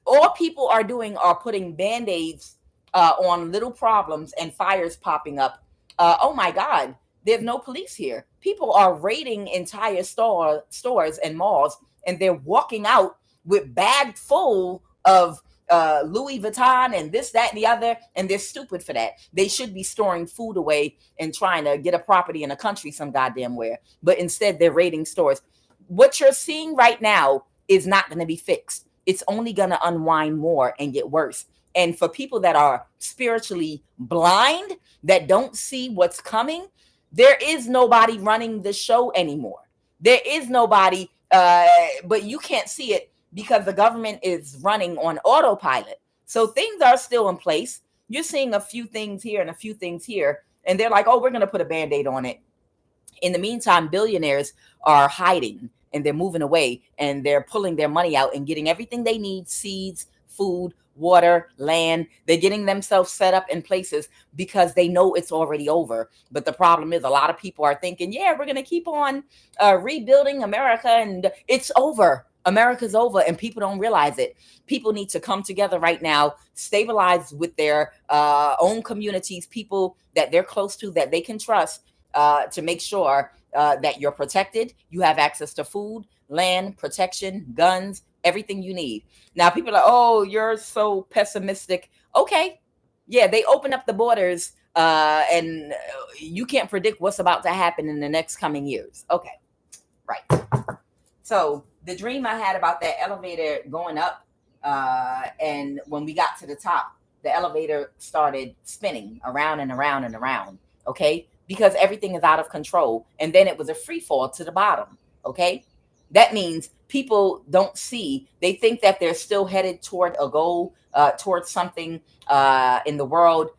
All people are doing are putting band-aids on little problems and fires popping up. Oh my God, there's no police here. People are raiding entire stores and malls, and they're walking out with bags full of Louis Vuitton and this, that, and the other, and they're stupid for that. They should be storing food away and trying to get a property in a country some goddamn where, but instead they're raiding stores. What you're seeing right now is not going to be fixed. It's only going to unwind more and get worse. And for people that are spiritually blind, that don't see what's coming, there is nobody running the show anymore. There is nobody, but you can't see it because the government is running on autopilot. So things are still in place. You're seeing a few things here and a few things here, and they're like, oh, we're going to put a Band-Aid on it. In the meantime, billionaires are hiding and they're moving away and they're pulling their money out and getting everything they need: seeds, food, water, land. They're getting themselves set up in places because they know it's already over. But the problem is a lot of people are thinking, yeah, we're going to keep on rebuilding America, and it's over. America's over, and people don't realize it. People need to come together right now, stabilize with their own communities, people that they're close to, that they can trust, to make sure that you're protected. You have access to food, land, protection, guns, everything you need. Now, people are like, oh, you're so pessimistic. Okay. Yeah, they open up the borders and you can't predict what's about to happen in the next coming years. Okay. Right. So the dream I had about that elevator going up, and when we got to the top, the elevator started spinning around and around and around. Okay. Because everything is out of control. And then it was a free fall to the bottom. Okay. That means people don't see, they think that they're still headed toward a goal, towards something in the world,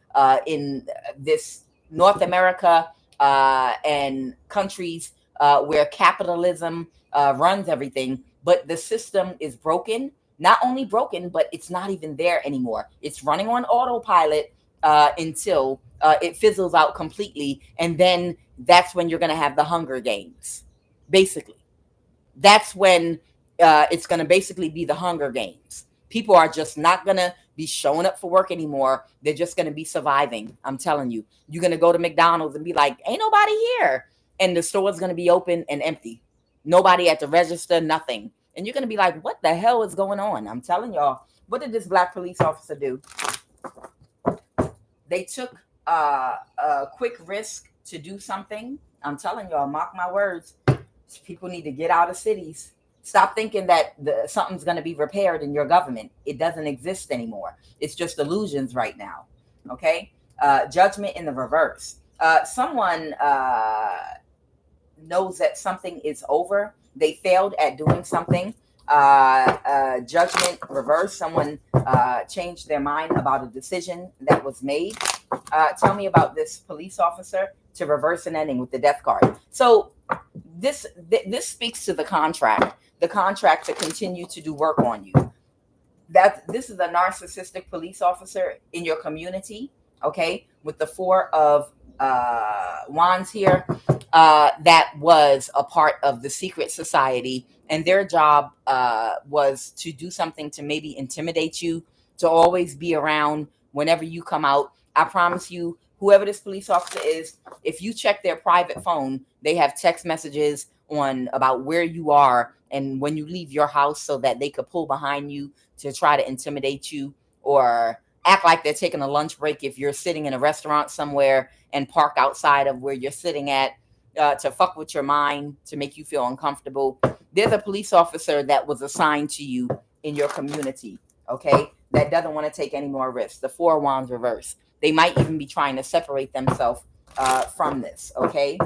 in this North America and countries where capitalism runs everything. But the system is broken. Not only broken, but it's not even there anymore. It's running on autopilot until it fizzles out completely. And then that's when you're going to have the Hunger Games, basically. That's when it's going to basically be the Hunger Games. People are just not going to be showing up for work anymore. They're just going to be surviving. I'm telling you, you're going to go to McDonald's and be like, ain't nobody here. And the store's going to be open and empty. Nobody at the register, nothing. And you're going to be like, what the hell is going on? I'm telling y'all, what did this black police officer do? They took a quick risk to do something. I'm telling y'all, mark my words. People need to get out of cities. Stop thinking that something's going to be repaired in your government. It doesn't exist anymore. It's just illusions right now. Okay. Judgment in the reverse. Someone knows that something is over. They failed at doing something. Judgment reverse. Someone changed their mind about a decision that was made. Tell me about this police officer to reverse an ending with the death card. So this speaks to the contract to continue to do work on you. That this is a narcissistic police officer in your community. Okay, with the Four of Wands here, that was a part of the secret society, and their job was to do something to maybe intimidate you, to always be around whenever you come out. I promise you, whoever this police officer is, if you check their private phone, they have text messages on about where you are and when you leave your house, so that they could pull behind you to try to intimidate you, or act like they're taking a lunch break if you're sitting in a restaurant somewhere, and park outside of where you're sitting at, to fuck with your mind, to make you feel uncomfortable. There's a police officer that was assigned to you in your community, okay, that doesn't want to take any more risks. The Four of Wands reverse. They might even be trying to separate themselves from this. Okay,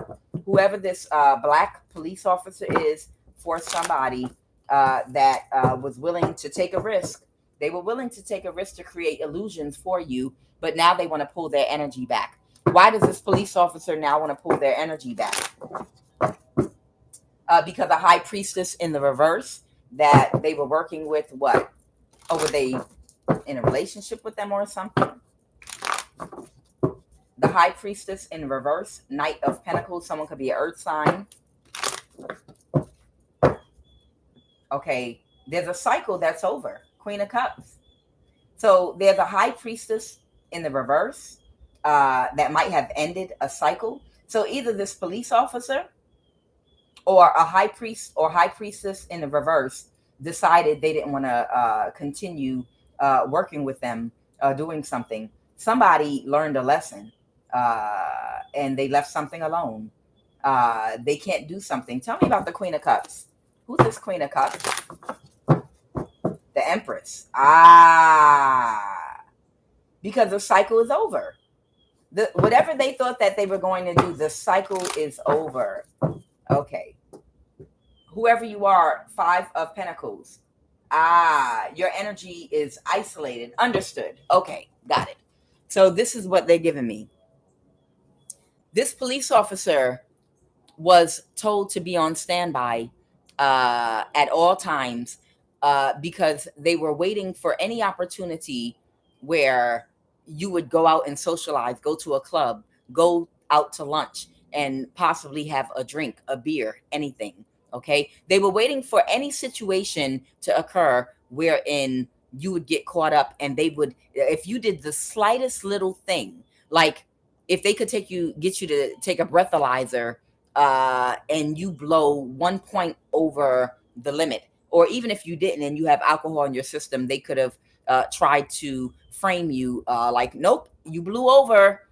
whoever this black police officer is, for somebody that was willing to take a risk. They were willing to take a risk to create illusions for you, but now they want to pull their energy back. Why does this police officer now want to pull their energy back? Because the high priestess in the reverse that they were working with, what? Oh, were they in a relationship with them or something? The high priestess in reverse, Knight of Pentacles. Someone could be an earth sign. Okay, there's a cycle that's over. Queen of Cups. So there's a high priestess in the reverse that might have ended a cycle. So either this police officer or a high priest or high priestess in the reverse decided they didn't want to continue working with them, doing something. Somebody learned a lesson and they left something alone. They can't do something. Tell me about the Queen of Cups. Who's this Queen of Cups? The Empress. Because the cycle is over. Whatever they thought that they were going to do, the cycle is over. Okay. Whoever you are, Five of Pentacles. Your energy is isolated. Understood. Okay, got it. So this is what they're giving me. This police officer was told to be on standby at all times because they were waiting for any opportunity where you would go out and socialize, go to a club, go out to lunch, and possibly have a drink, a beer, anything. Okay. They were waiting for any situation to occur wherein you would get caught up, and they would, if you did the slightest little thing, like if they could get you to take a breathalyzer and you blow 1 point over the limit, or even if you didn't and you have alcohol in your system, they could have tried to frame you like, nope, you blew over,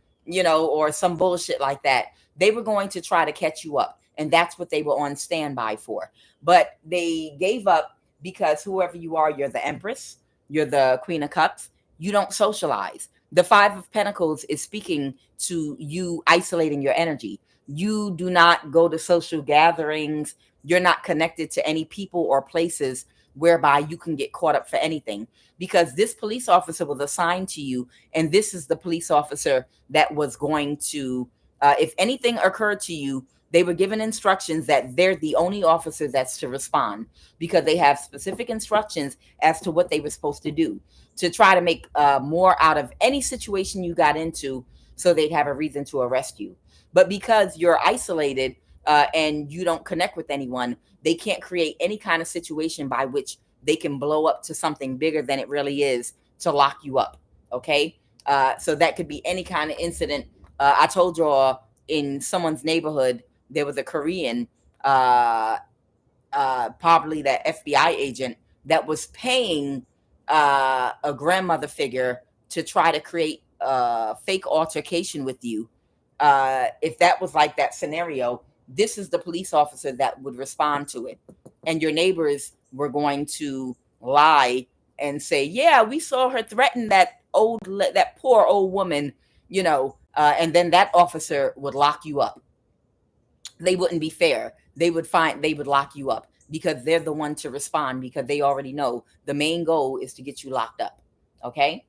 or some bullshit like that. They were going to try to catch you up. And that's what they were on standby for. But they gave up because whoever you are, you're the Empress, you're the Queen of Cups, you don't socialize. The Five of Pentacles is speaking to you isolating your energy. You do not go to social gatherings. You're not connected to any people or places whereby you can get caught up for anything, because this police officer was assigned to you. And this is the police officer that was going to, if anything occurred to you, they were given instructions that they're the only officer that's to respond, because they have specific instructions as to what they were supposed to do to try to make more out of any situation you got into, so they'd have a reason to arrest you. But because you're isolated and you don't connect with anyone, they can't create any kind of situation by which they can blow up to something bigger than it really is to lock you up. Okay. So that could be any kind of incident. I told you all, in someone's neighborhood, there was a Korean, probably the FBI agent, that was paying a grandmother figure to try to create a fake altercation with you. If that was like that scenario, this is the police officer that would respond to it. And your neighbors were going to lie and say, yeah, we saw her threaten that poor old woman, and then that officer would lock you up. They wouldn't be fair. They would lock you up because they're the one to respond, because they already know the main goal is to get you locked up. Okay.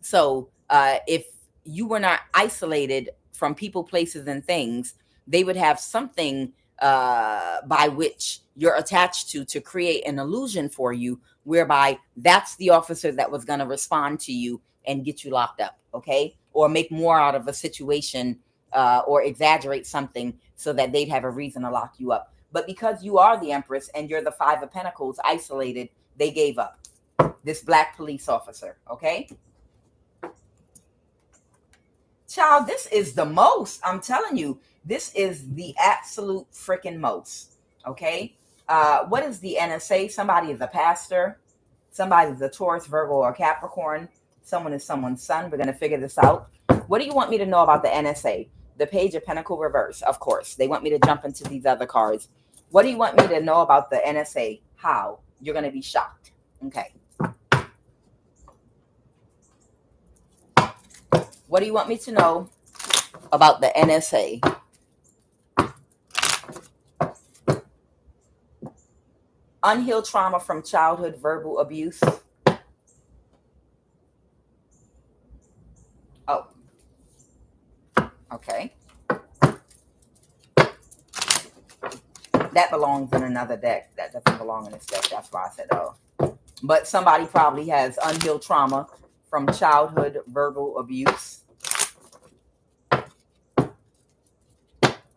So if you were not isolated from people, places, and things, they would have something by which you're attached to create an illusion for you, whereby that's the officer that was going to respond to you and get you locked up. Okay. Or make more out of a situation or exaggerate something so that they'd have a reason to lock you up. But because you are the Empress and you're the Five of Pentacles isolated, they gave up. This black police officer. Okay. Child, this is the most. I'm telling you, this is the absolute freaking most. Okay. What is the NSA? Somebody is a pastor. Somebody is a Taurus, Virgo, or Capricorn. Someone is someone's son. We're going to figure this out. What do you want me to know about the NSA? The Page of Pentacle reverse, of course. They want me to jump into these other cards. What do you want me to know about the NSA? How? You're going to be shocked. Okay. What do you want me to know about the NSA? Unhealed trauma from childhood verbal abuse. Oh, okay. That belongs in another deck. That doesn't belong in this deck. That's why I said, oh. But somebody probably has unhealed trauma from childhood verbal abuse.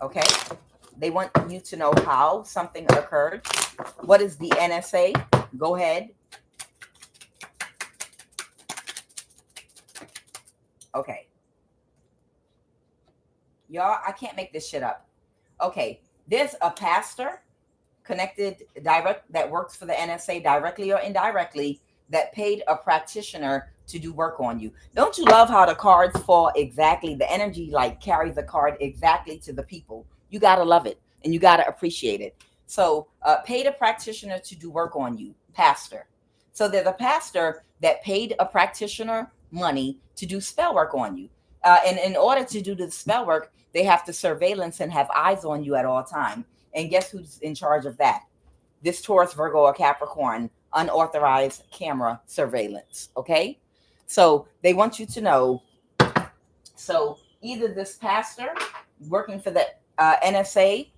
Okay. They want you to know how something occurred. What is the NSA? Go ahead. Okay. Y'all, I can't make this shit up. Okay. There's a pastor connected direct that works for the NSA directly or indirectly that paid a practitioner to do work on you. Don't you love how the cards fall exactly? The energy like carries the card exactly to the people. You got to love it and you got to appreciate it. So paid a practitioner to do work on you, pastor. So there's a pastor that paid a practitioner money to do spell work on you. And in order to do the spell work, they have to surveillance and have eyes on you at all time. And guess who's in charge of that? This Taurus, Virgo, or Capricorn, unauthorized camera surveillance. Okay. So they want you to know. So either this pastor working for the NSA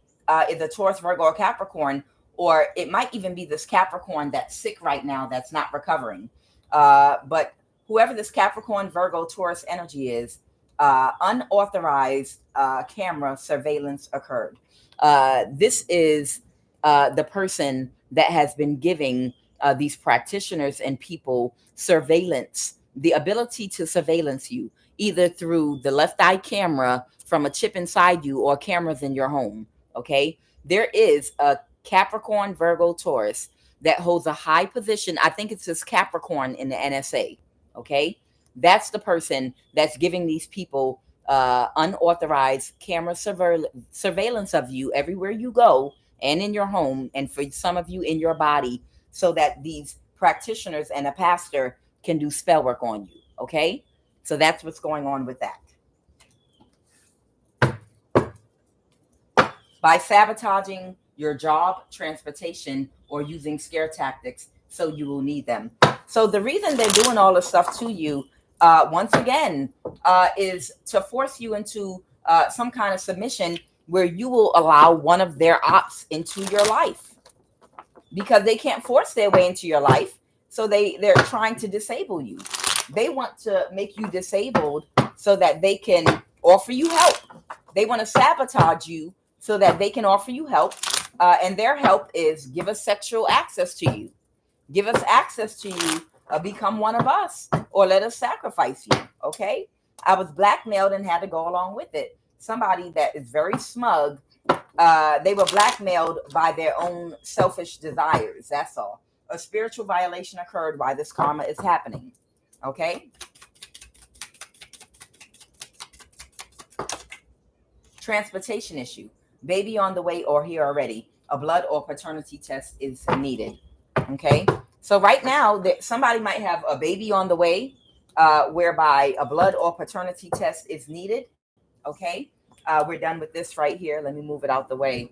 is a Taurus, Virgo, or Capricorn, or it might even be this Capricorn that's sick right now that's not recovering. But whoever this Capricorn, Virgo, Taurus energy is, unauthorized camera surveillance occurred. This is the person that has been giving these practitioners and people surveillance, the ability to surveillance you, either through the left eye camera from a chip inside you or cameras in your home. Okay. There is a Capricorn, Virgo, Taurus that holds a high position. I think it's this Capricorn in the NSA. Okay. That's the person that's giving these people unauthorized camera surveillance of you everywhere you go and in your home, and for some of you in your body, so that these practitioners and a pastor can do spell work on you. Okay. So that's what's going on with that. By sabotaging your job, transportation, or using scare tactics, so you will need them. So the reason they're doing all this stuff to you, once again, is to force you into some kind of submission where you will allow one of their ops into your life, because they can't force their way into your life. So they're trying to disable you. They want to make you disabled so that they can offer you help. They want to sabotage you so that they can offer you help. And their help is give us sexual access to you. Give us access to you. Become one of us, or let us sacrifice you. Okay. I was blackmailed and had to go along with it. Somebody that is very smug. They were blackmailed by their own selfish desires. That's all. A spiritual violation occurred while this karma is happening. Okay. Transportation issue. Baby on the way or here already. A blood or paternity test is needed. Okay. So right now, somebody might have a baby on the way, whereby a blood or paternity test is needed. Okay. We're done with this right here. Let me move it out the way.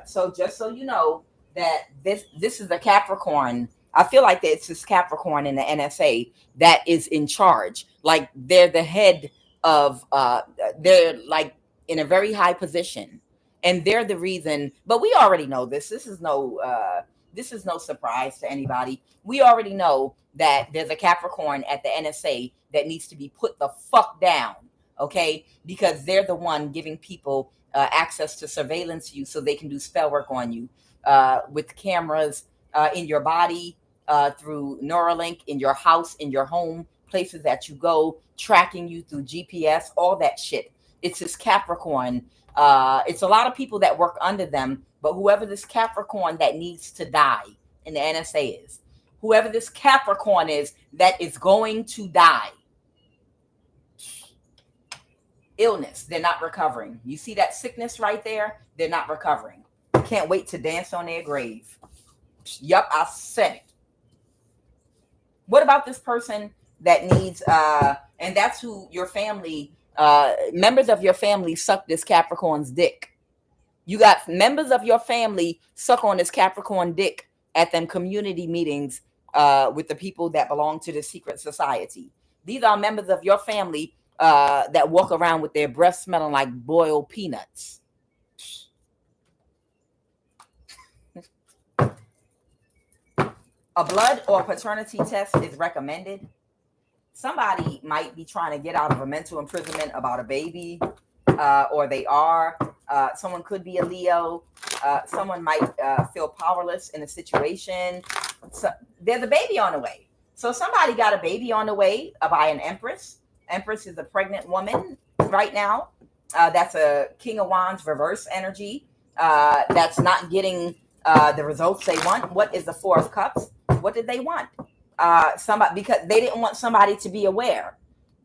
So just so you know that this is a Capricorn. I feel like that it's this Capricorn in the NSA that is in charge. Like they're the head of, they're like in a very high position, and they're the reason. But we already know this. This is no surprise to anybody. We already know that there's a Capricorn at the NSA that needs to be put the fuck down. Okay, because they're the one giving people access to surveillance you so they can do spell work on you with cameras in your body, through Neuralink, in your house, in your home, places that you go, tracking you through GPS, all that shit. It's this Capricorn. It's a lot of people that work under them, but whoever this Capricorn that needs to die in the NSA is, whoever this Capricorn is that is going to die. Illness, they're not recovering. You see that sickness right there? They're not recovering. Can't wait to dance on their grave. Yup, I said it. What about this person that needs, and that's who your family, members of your family suck this Capricorn's dick. You got members of your family suck on this Capricorn dick at them community meetings with the people that belong to the secret society. These are members of your family that walk around with their breath smelling like boiled peanuts. A blood or paternity test is recommended. Somebody might be trying to get out of a mental imprisonment about a baby, or they are. Someone could be a Leo. Someone might feel powerless in a situation. So there's a baby on the way. So somebody got a baby on the way by an Empress. Empress is a pregnant woman right now. That's a King of Wands reverse energy. That's not getting the results they want. What is the Four of Cups? What did they want? Somebody, because they didn't want somebody to be aware.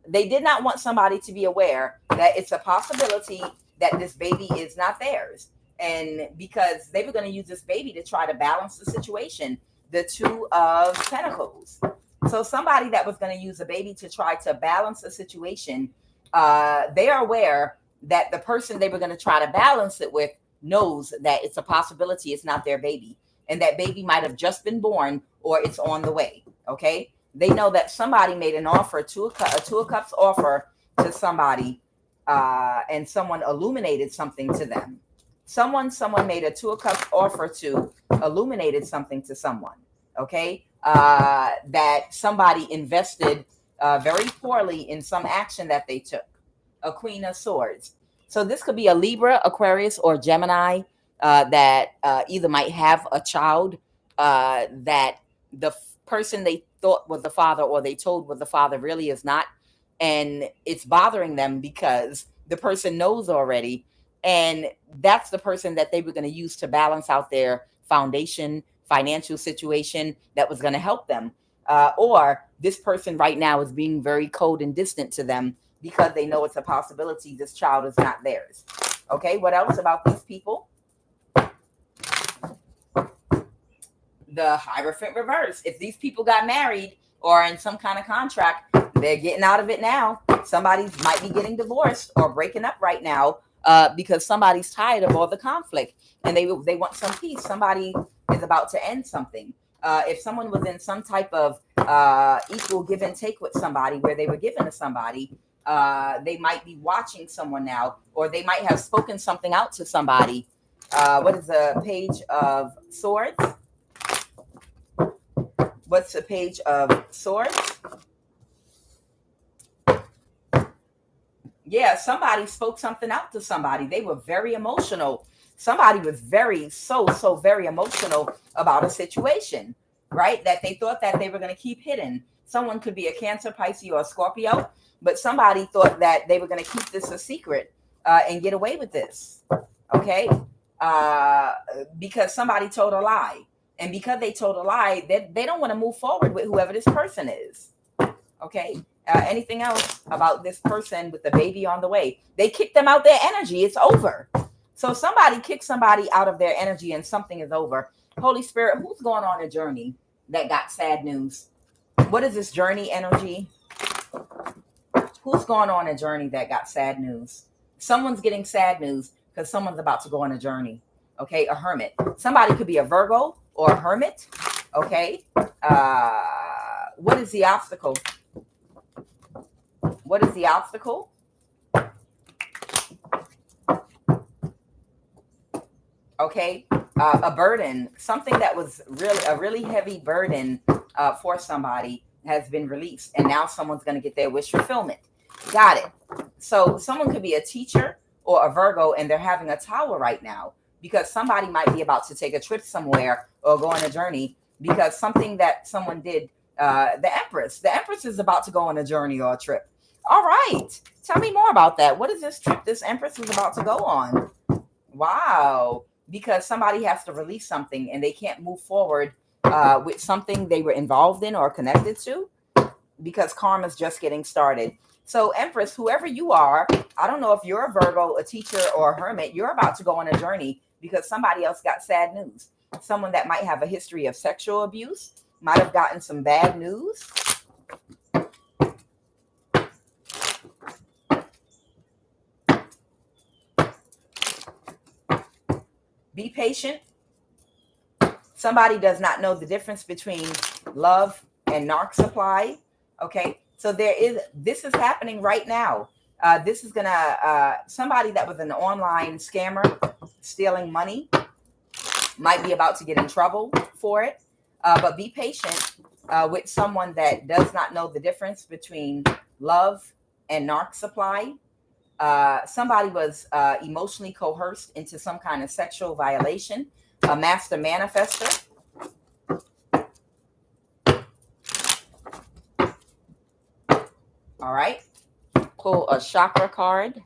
They did not want somebody to be aware that it's a possibility that this baby is not theirs. And because they were going to use this baby to try to balance the situation, the Two of Pentacles. So somebody that was going to use a baby to try to balance the situation, they are aware that the person they were going to try to balance it with knows that it's a possibility it's not their baby. And that baby might have just been born or it's on the way. Okay. They know that somebody made an offer, a Two of Cups offer to somebody, and someone illuminated something to them. Someone made a Two of Cups offer to, illuminated something to someone. Okay. That somebody invested very poorly in some action that they took. A Queen of Swords. So this could be a Libra, Aquarius, or Gemini that either might have a child that the person they thought was the father or they told was the father really is not. And it's bothering them because the person knows already. And that's the person that they were going to use to balance out their foundation, financial situation that was going to help them. Or this person right now is being very cold and distant to them because they know it's a possibility this child is not theirs. Okay, what else about these people? The Hierophant reverse. If these people got married or in some kind of contract, they're getting out of it now. Somebody might be getting divorced or breaking up right now because somebody's tired of all the conflict and they want some peace. Somebody is about to end something. If someone was in some type of equal give and take with somebody where they were given to somebody, they might be watching someone now, or they might have spoken something out to somebody. What is the Page of Swords? What's the Page of Swords? Yeah, somebody spoke something out to somebody. They were very emotional. Somebody was so very emotional about a situation, right? That they thought that they were going to keep hidden. Someone could be a Cancer, Pisces, or a Scorpio, but somebody thought that they were going to keep this a secret and get away with this, okay? Because somebody told a lie. And because they told a lie, they don't want to move forward with whoever this person is, okay? Anything else about this person with the baby on the way? They kicked them out their energy. It's over. So somebody kicked somebody out of their energy and something is over. Holy Spirit, who's going on a journey that got sad news? What is this journey energy? Who's going on a journey that got sad news? Someone's getting sad news because someone's about to go on a journey. Okay, a hermit. Somebody could be a Virgo or a hermit. Okay. What is the obstacle? What is the obstacle? Okay. A burden. Something that was really a really heavy burden for somebody has been released. And now someone's going to get their wish fulfillment. Got it. So someone could be a teacher or a Virgo and they're having a tower right now because somebody might be about to take a trip somewhere or go on a journey because something that someone did. The Empress is about to go on a journey or a trip. All right. Tell me more about that. What is this trip this Empress is about to go on? Wow. Because somebody has to release something and they can't move forward with something they were involved in or connected to because karma's just getting started. So Empress, whoever you are, I don't know if you're a Virgo, a teacher, or a hermit, you're about to go on a journey because somebody else got sad news. Someone that might have a history of sexual abuse might have gotten some bad news. Be patient. Somebody does not know the difference between love and narc supply. Okay, so this is happening right now. This is gonna somebody that was an online scammer stealing money might be about to get in trouble for it. But be patient with someone that does not know the difference between love and narc supply. Somebody was emotionally coerced into some kind of sexual violation, a master manifester. All right. Pull a chakra card.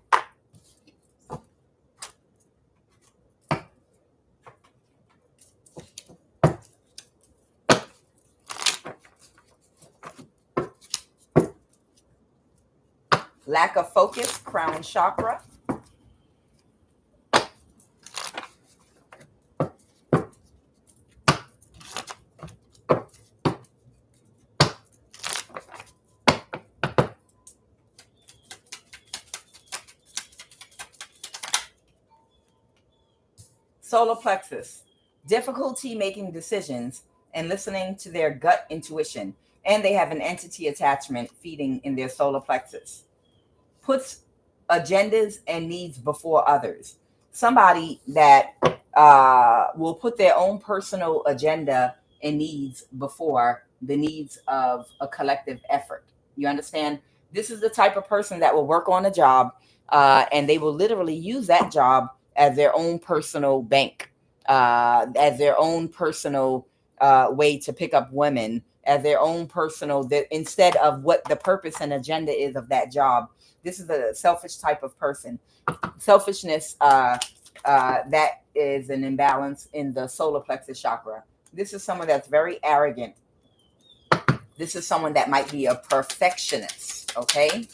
Lack of focus, crown chakra. Solar plexus, difficulty making decisions and listening to their gut intuition. And they have an entity attachment feeding in their solar plexus. Puts agendas and needs before others. Somebody that will put their own personal agenda and needs before the needs of a collective effort. You understand? This is the type of person that will work on a job and they will literally use that job as their own personal bank, as their own personal way to pick up women, as their own personal, instead of what the purpose and agenda is of that job. This is a selfish type of person. Selfishness, that is an imbalance in the solar plexus chakra. This is someone that's very arrogant. This is someone that might be a perfectionist, okay?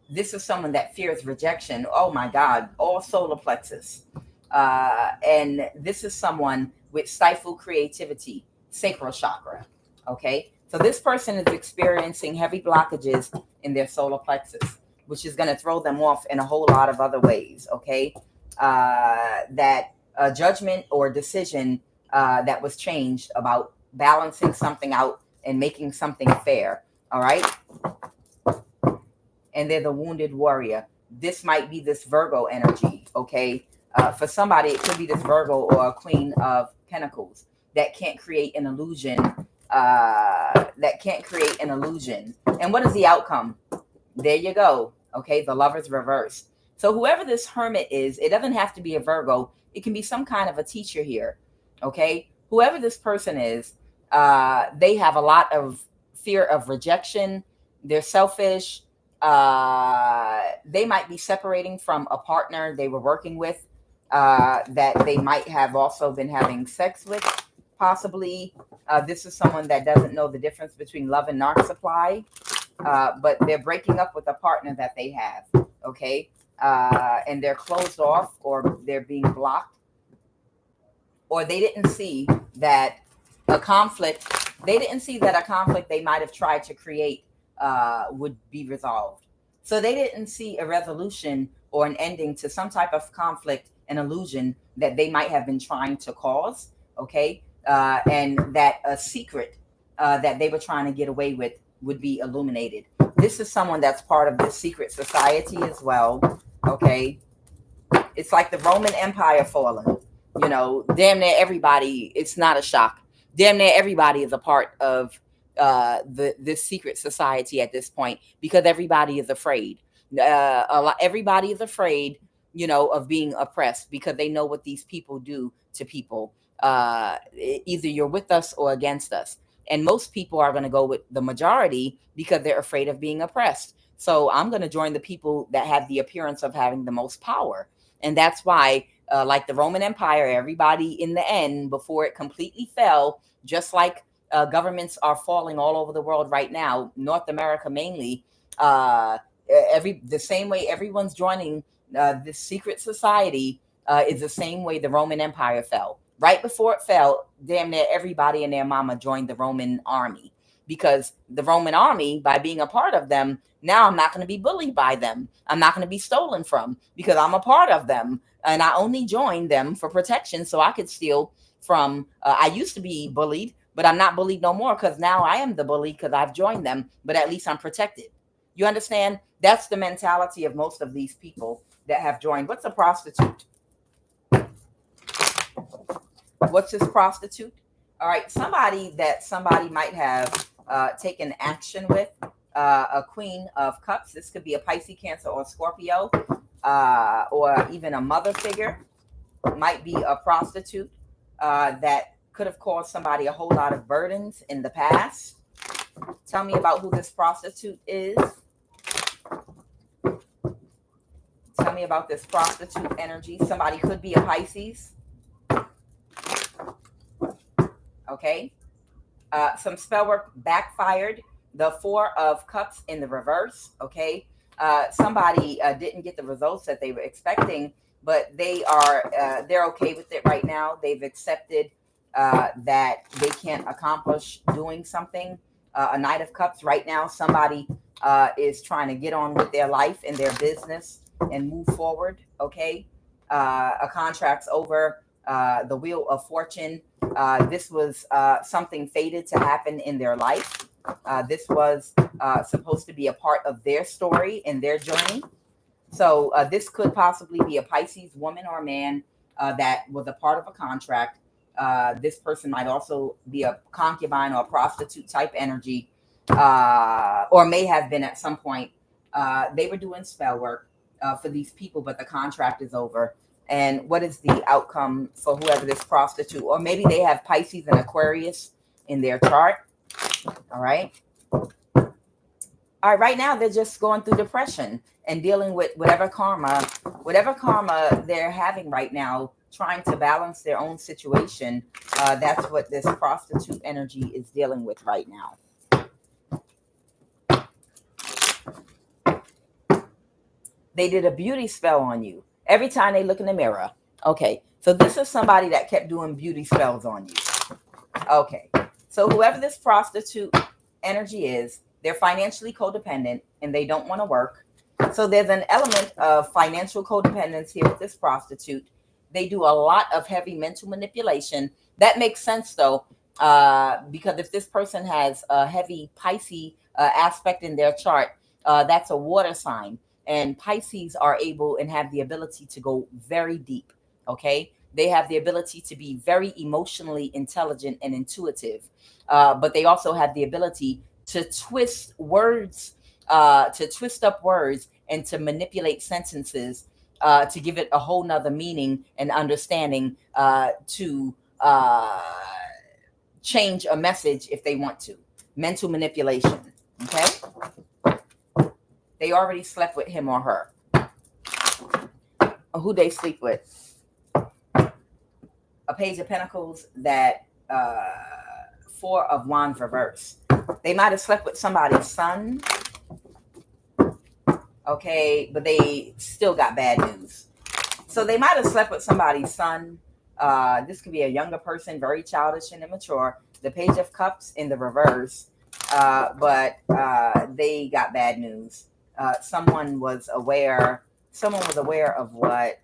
This is someone that fears rejection. Oh my God, all solar plexus. And this is someone with stifled creativity, sacral chakra, okay? So this person is experiencing heavy blockages in their solar plexus, which is going to throw them off in a whole lot of other ways, okay? That judgment or decision that was changed about balancing something out and making something fair, all right? And they're the wounded warrior. This might be this Virgo energy, okay? For somebody, it could be this Virgo or a Queen of Pentacles that can't create an illusion. And what is the outcome? There you go. Okay, the Lover's reverse. So whoever this hermit is, it doesn't have to be a Virgo. It can be some kind of a teacher here. Okay, whoever this person is, they have a lot of fear of rejection. They're selfish. They might be separating from a partner they were working with, that they might have also been having sex with, possibly. This is someone that doesn't know the difference between love and narc supply, but they're breaking up with a partner that they have, okay? And they're closed off, or they're being blocked, or they didn't see that a conflict they might have tried to create would be resolved. So they didn't see a resolution or an ending to some type of conflict and illusion that they might have been trying to cause, okay? And that a secret that they were trying to get away with would be illuminated. This is someone that's part of the secret society as well, okay? It's like the Roman Empire falling. You know, damn near everybody, it's not a shock. Damn near everybody is a part of this secret society at this point, because everybody is afraid. Everybody is afraid, you know, of being oppressed, because they know what these people do to people. Either you're with us or against us. And most people are going to go with the majority because they're afraid of being oppressed. So I'm going to join the people that have the appearance of having the most power. And that's why, like the Roman Empire, everybody in the end, before it completely fell, just like governments are falling all over the world right now, North America mainly, the same way everyone's joining this secret society is the same way the Roman Empire fell. Right before it fell, damn near everybody and their mama joined the Roman army. because the Roman army, by being a part of them, now I'm not going to be bullied by them. I'm not going to be stolen from because I'm a part of them. And I only joined them for protection so I could steal from, I used to be bullied, but I'm not bullied no more because now I am the bully because I've joined them, but at least I'm protected. You understand? That's the mentality of most of these people that have joined. What's a prostitute? What's this prostitute? All right, somebody might have taken action with, a Queen of Cups. This could be a Pisces, Cancer, or Scorpio, or even a mother figure. Might be a prostitute that could have caused somebody a whole lot of burdens in the past. Tell me about who this prostitute is. Tell me about this prostitute energy. Somebody could be a Pisces. Okay. Some spell work backfired. The Four of Cups in the reverse. Okay. Somebody didn't get the results that they were expecting, but they're okay with it right now. They've accepted that they can't accomplish doing something. A Knight of Cups right now. Somebody is trying to get on with their life and their business and move forward. Okay. A contract's over. The Wheel of Fortune. This was something fated to happen in their life. This was supposed to be a part of their story and their journey. So this could possibly be a Pisces woman or man that was a part of a contract. This person might also be a concubine or a prostitute type energy, or may have been at some point. They were doing spell work for these people, but the contract is over. And what is the outcome for whoever this prostitute, or maybe they have Pisces and Aquarius in their chart. All right. All right. Right now, they're just going through depression and dealing with whatever karma they're having right now, trying to balance their own situation. That's what this prostitute energy is dealing with right now. They did a beauty spell on you every time they look in the mirror. Okay. So this is somebody that kept doing beauty spells on you. Okay. So whoever this prostitute energy is, they're financially codependent and they don't want to work. So there's an element of financial codependence here with this prostitute. They do a lot of heavy mental manipulation. That makes sense though, because if this person has a heavy Pisces aspect in their chart, that's a water sign. And Pisces are able and have the ability to go very deep. Okay. They have the ability to be very emotionally intelligent and intuitive. But they also have the ability to twist words, to twist up words and to manipulate sentences, to give it a whole nother meaning and understanding, to change a message if they want to. Mental manipulation. Okay. They already slept with him or her. Who they sleep with? A Page of Pentacles, that Four of Wands reverse. They might have slept with somebody's son. Okay, but they still got bad news. So they might have slept with somebody's son. This could be a younger person, very childish and immature. The Page of Cups in the reverse, but they got bad news. Someone was aware of what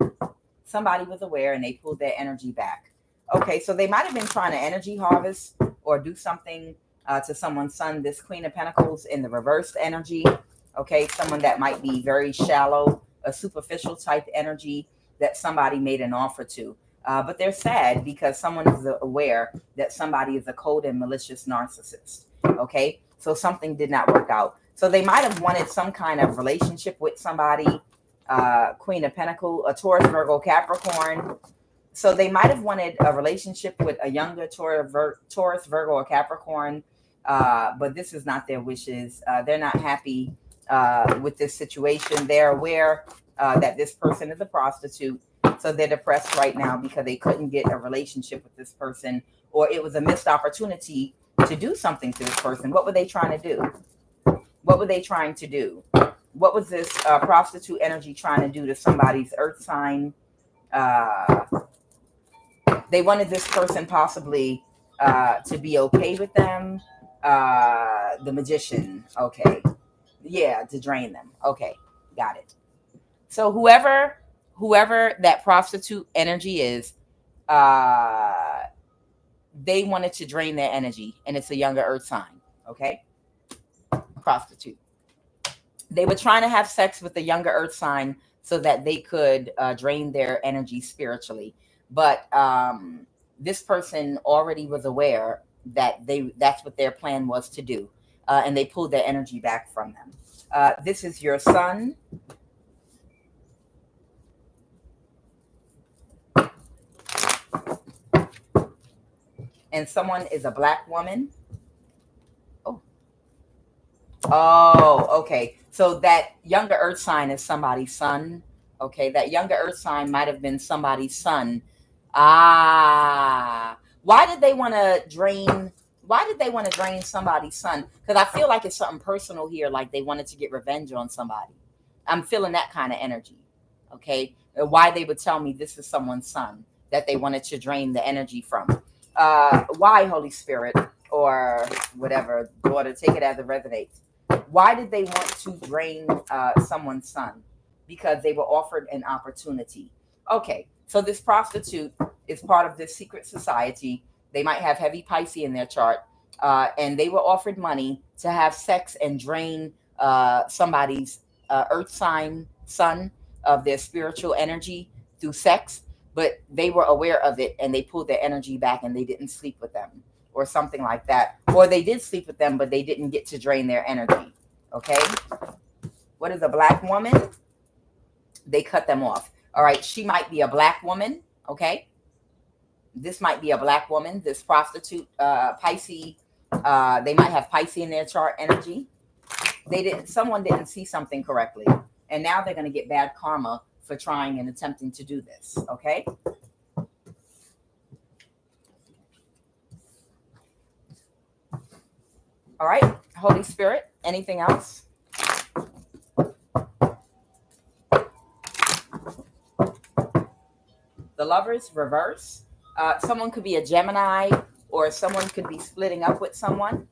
somebody was aware, and they pulled their energy back. Okay, so they might have been trying to energy harvest or do something to someone's son. This Queen of Pentacles in the reversed energy. Okay, someone that might be very shallow, a superficial type energy that somebody made an offer to. But they're sad because someone is aware that somebody is a cold and malicious narcissist. Okay, so something did not work out. So they might have wanted some kind of relationship with somebody. Queen of Pentacles, a Taurus, Virgo, Capricorn. So they might have wanted a relationship with a younger Taurus, Virgo, or Capricorn. But this is not their wishes. They're not happy with this situation. They're aware that this person is a prostitute. So they're depressed right now because they couldn't get a relationship with this person, or it was a missed opportunity to do something to this person. What were they trying to do? What were they trying to do? What was this prostitute energy trying to do to somebody's earth sign? They wanted this person possibly to be okay with them. The magician. Okay. Yeah, to drain them. Okay. Got it. So whoever that prostitute energy is, uh they wanted to drain their energy, and it's a younger earth sign. Okay. Prostitute. They were trying to have sex with the younger earth sign so that they could drain their energy spiritually. But this person already was aware that that's what their plan was to do, and they pulled their energy back from them. This is your sun. And someone is a black woman. Oh, okay. So that younger earth sign is somebody's son. Okay, that younger earth sign might have been somebody's son. Ah, why did they want to drain? Why did they want to drain somebody's son? Because I feel like it's something personal here, like they wanted to get revenge on somebody. I'm feeling that kind of energy. Okay, why they would tell me this is someone's son that they wanted to drain the energy from. Why, Holy Spirit, or whatever, daughter, take it as it resonates. Why did they want to drain someone's son? Because they were offered an opportunity. Okay, so this prostitute is part of this secret society. They might have heavy Pisces in their chart, and they were offered money to have sex and drain somebody's earth sign son of their spiritual energy through sex. But they were aware of it, and they pulled their energy back, and they didn't sleep with them, or something like that. Or they did sleep with them, but they didn't get to drain their energy. Okay. What is a black woman? They cut them off. All right. She might be a black woman. Okay. This might be a black woman. This prostitute, Pisces. They might have Pisces in their chart energy. Someone didn't see something correctly. And now they're going to get bad karma for trying and attempting to do this. Okay. All right, Holy Spirit, anything else? The Lovers, reverse. Someone could be a Gemini, or someone could be splitting up with someone.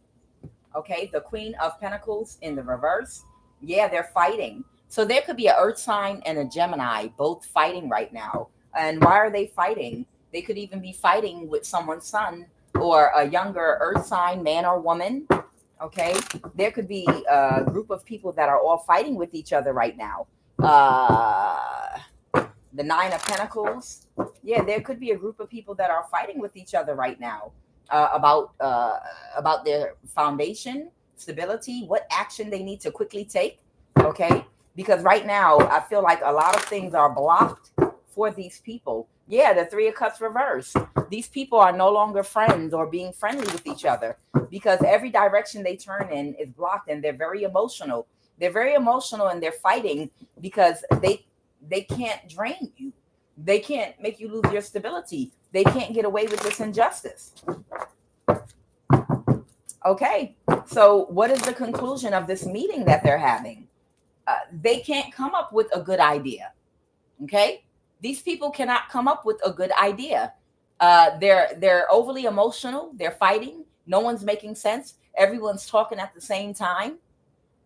Okay, the Queen of Pentacles in the reverse. Yeah, they're fighting. So there could be an Earth sign and a Gemini both fighting right now. And why are they fighting? They could even be fighting with someone's son, or a younger Earth sign, man or woman. Okay, there could be a group of people that are all fighting with each other right now. The Nine of Pentacles. Yeah, there could be a group of people that are fighting with each other right now about their foundation, stability, what action they need to quickly take. Okay, because right now I feel like a lot of things are blocked for these people. Yeah, the Three of Cups reverse. These people are no longer friends or being friendly with each other, because every direction they turn in is blocked, and they're very emotional. They're very emotional, and they're fighting because they can't drain you. They can't make you lose your stability. They can't get away with this injustice. Okay, so what is the conclusion of this meeting that they're having? They can't come up with a good idea. Okay, these people cannot come up with a good idea. They're overly emotional. They're fighting. No one's making sense. Everyone's talking at the same time.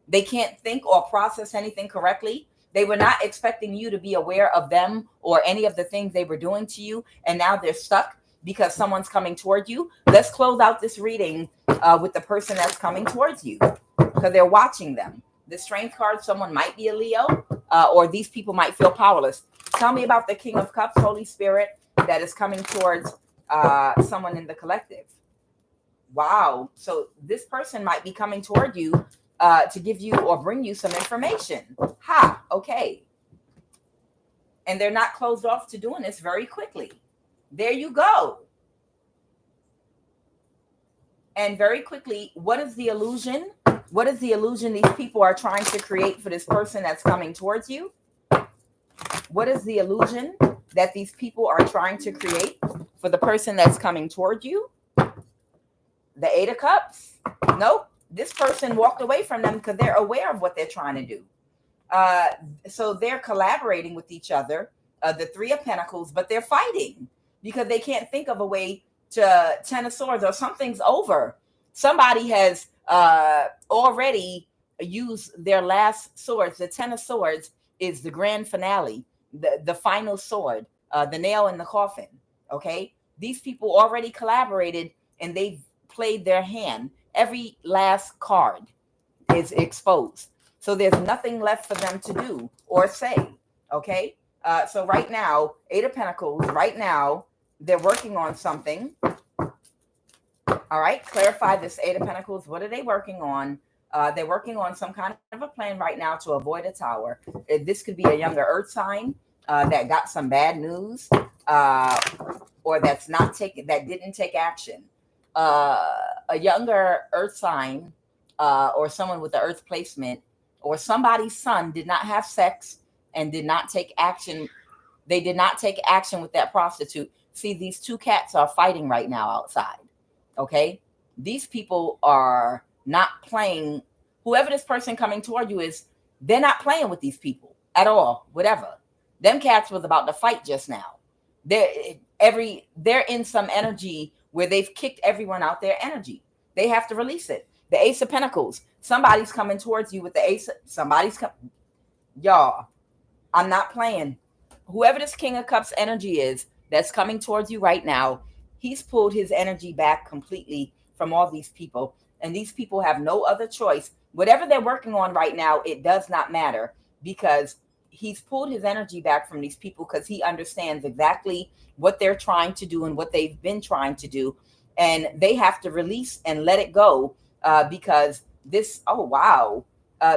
They can't think or process anything correctly. They were not expecting you to be aware of them or any of the things they were doing to you, and now they're stuck because someone's coming toward you. Let's close out this reading with the person that's coming towards you, because they're watching them. The Strength card, someone might be a Leo, or these people might feel powerless. Tell me about the King of Cups, Holy Spirit, that is coming towards someone in the collective. Wow. So this person might be coming toward you to give you or bring you some information. Ha, okay. And they're not closed off to doing this very quickly. There you go. And very quickly, what is the illusion? What is the illusion these people are trying to create for this person that's coming towards you? What is the illusion that these people are trying to create for the person that's coming toward you? The Eight of Cups? Nope. This person walked away from them because they're aware of what they're trying to do. So they're collaborating with each other, the Three of Pentacles, but they're fighting because they can't think of a way to Ten of Swords, or something's over. Somebody has already used their last swords. The Ten of Swords is the grand finale, the final sword, the nail in the coffin. Okay, these people already collaborated and they've played their hand. Every last card is exposed. So there's nothing left for them to do or say. Okay. So right now, Eight of Pentacles, right now, they're working on something. All right. Clarify this Eight of Pentacles. What are they working on? They're working on some kind of a plan right now to avoid a tower. This could be a younger earth sign that got some bad news, or that didn't take action. A younger earth sign, or someone with the earth placement, or somebody's son did not have sex and did not take action. They did not take action with that prostitute. See, these two cats are fighting right now outside. Okay. These people are not playing. Whoever this person coming toward you is, they're not playing with these people at all. Whatever. Them cats was about to fight just now. They're in some energy where they've kicked everyone out their energy. They have to release it. The Ace of Pentacles. Somebody's coming towards you with the Ace. Y'all, I'm not playing. Whoever this King of Cups energy is that's coming towards you right now, he's pulled his energy back completely from all these people. And these people have no other choice. Whatever they're working on right now, it does not matter, because he's pulled his energy back from these people because he understands exactly what they're trying to do and what they've been trying to do. And they have to release and let it go, because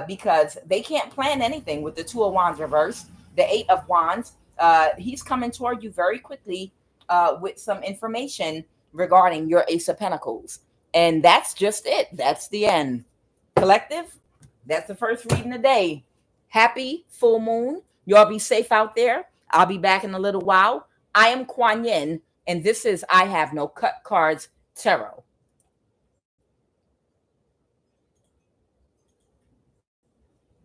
because they can't plan anything with the Two of Wands reversed, the Eight of Wands. He's coming toward you very quickly with some information regarding your Ace of Pentacles. And that's just it. That's the end. Collective, that's the first reading of the day. Happy full moon. Y'all be safe out there. I'll be back in a little while. I am QUAN, and this is I Have No Cut Cards Tarot.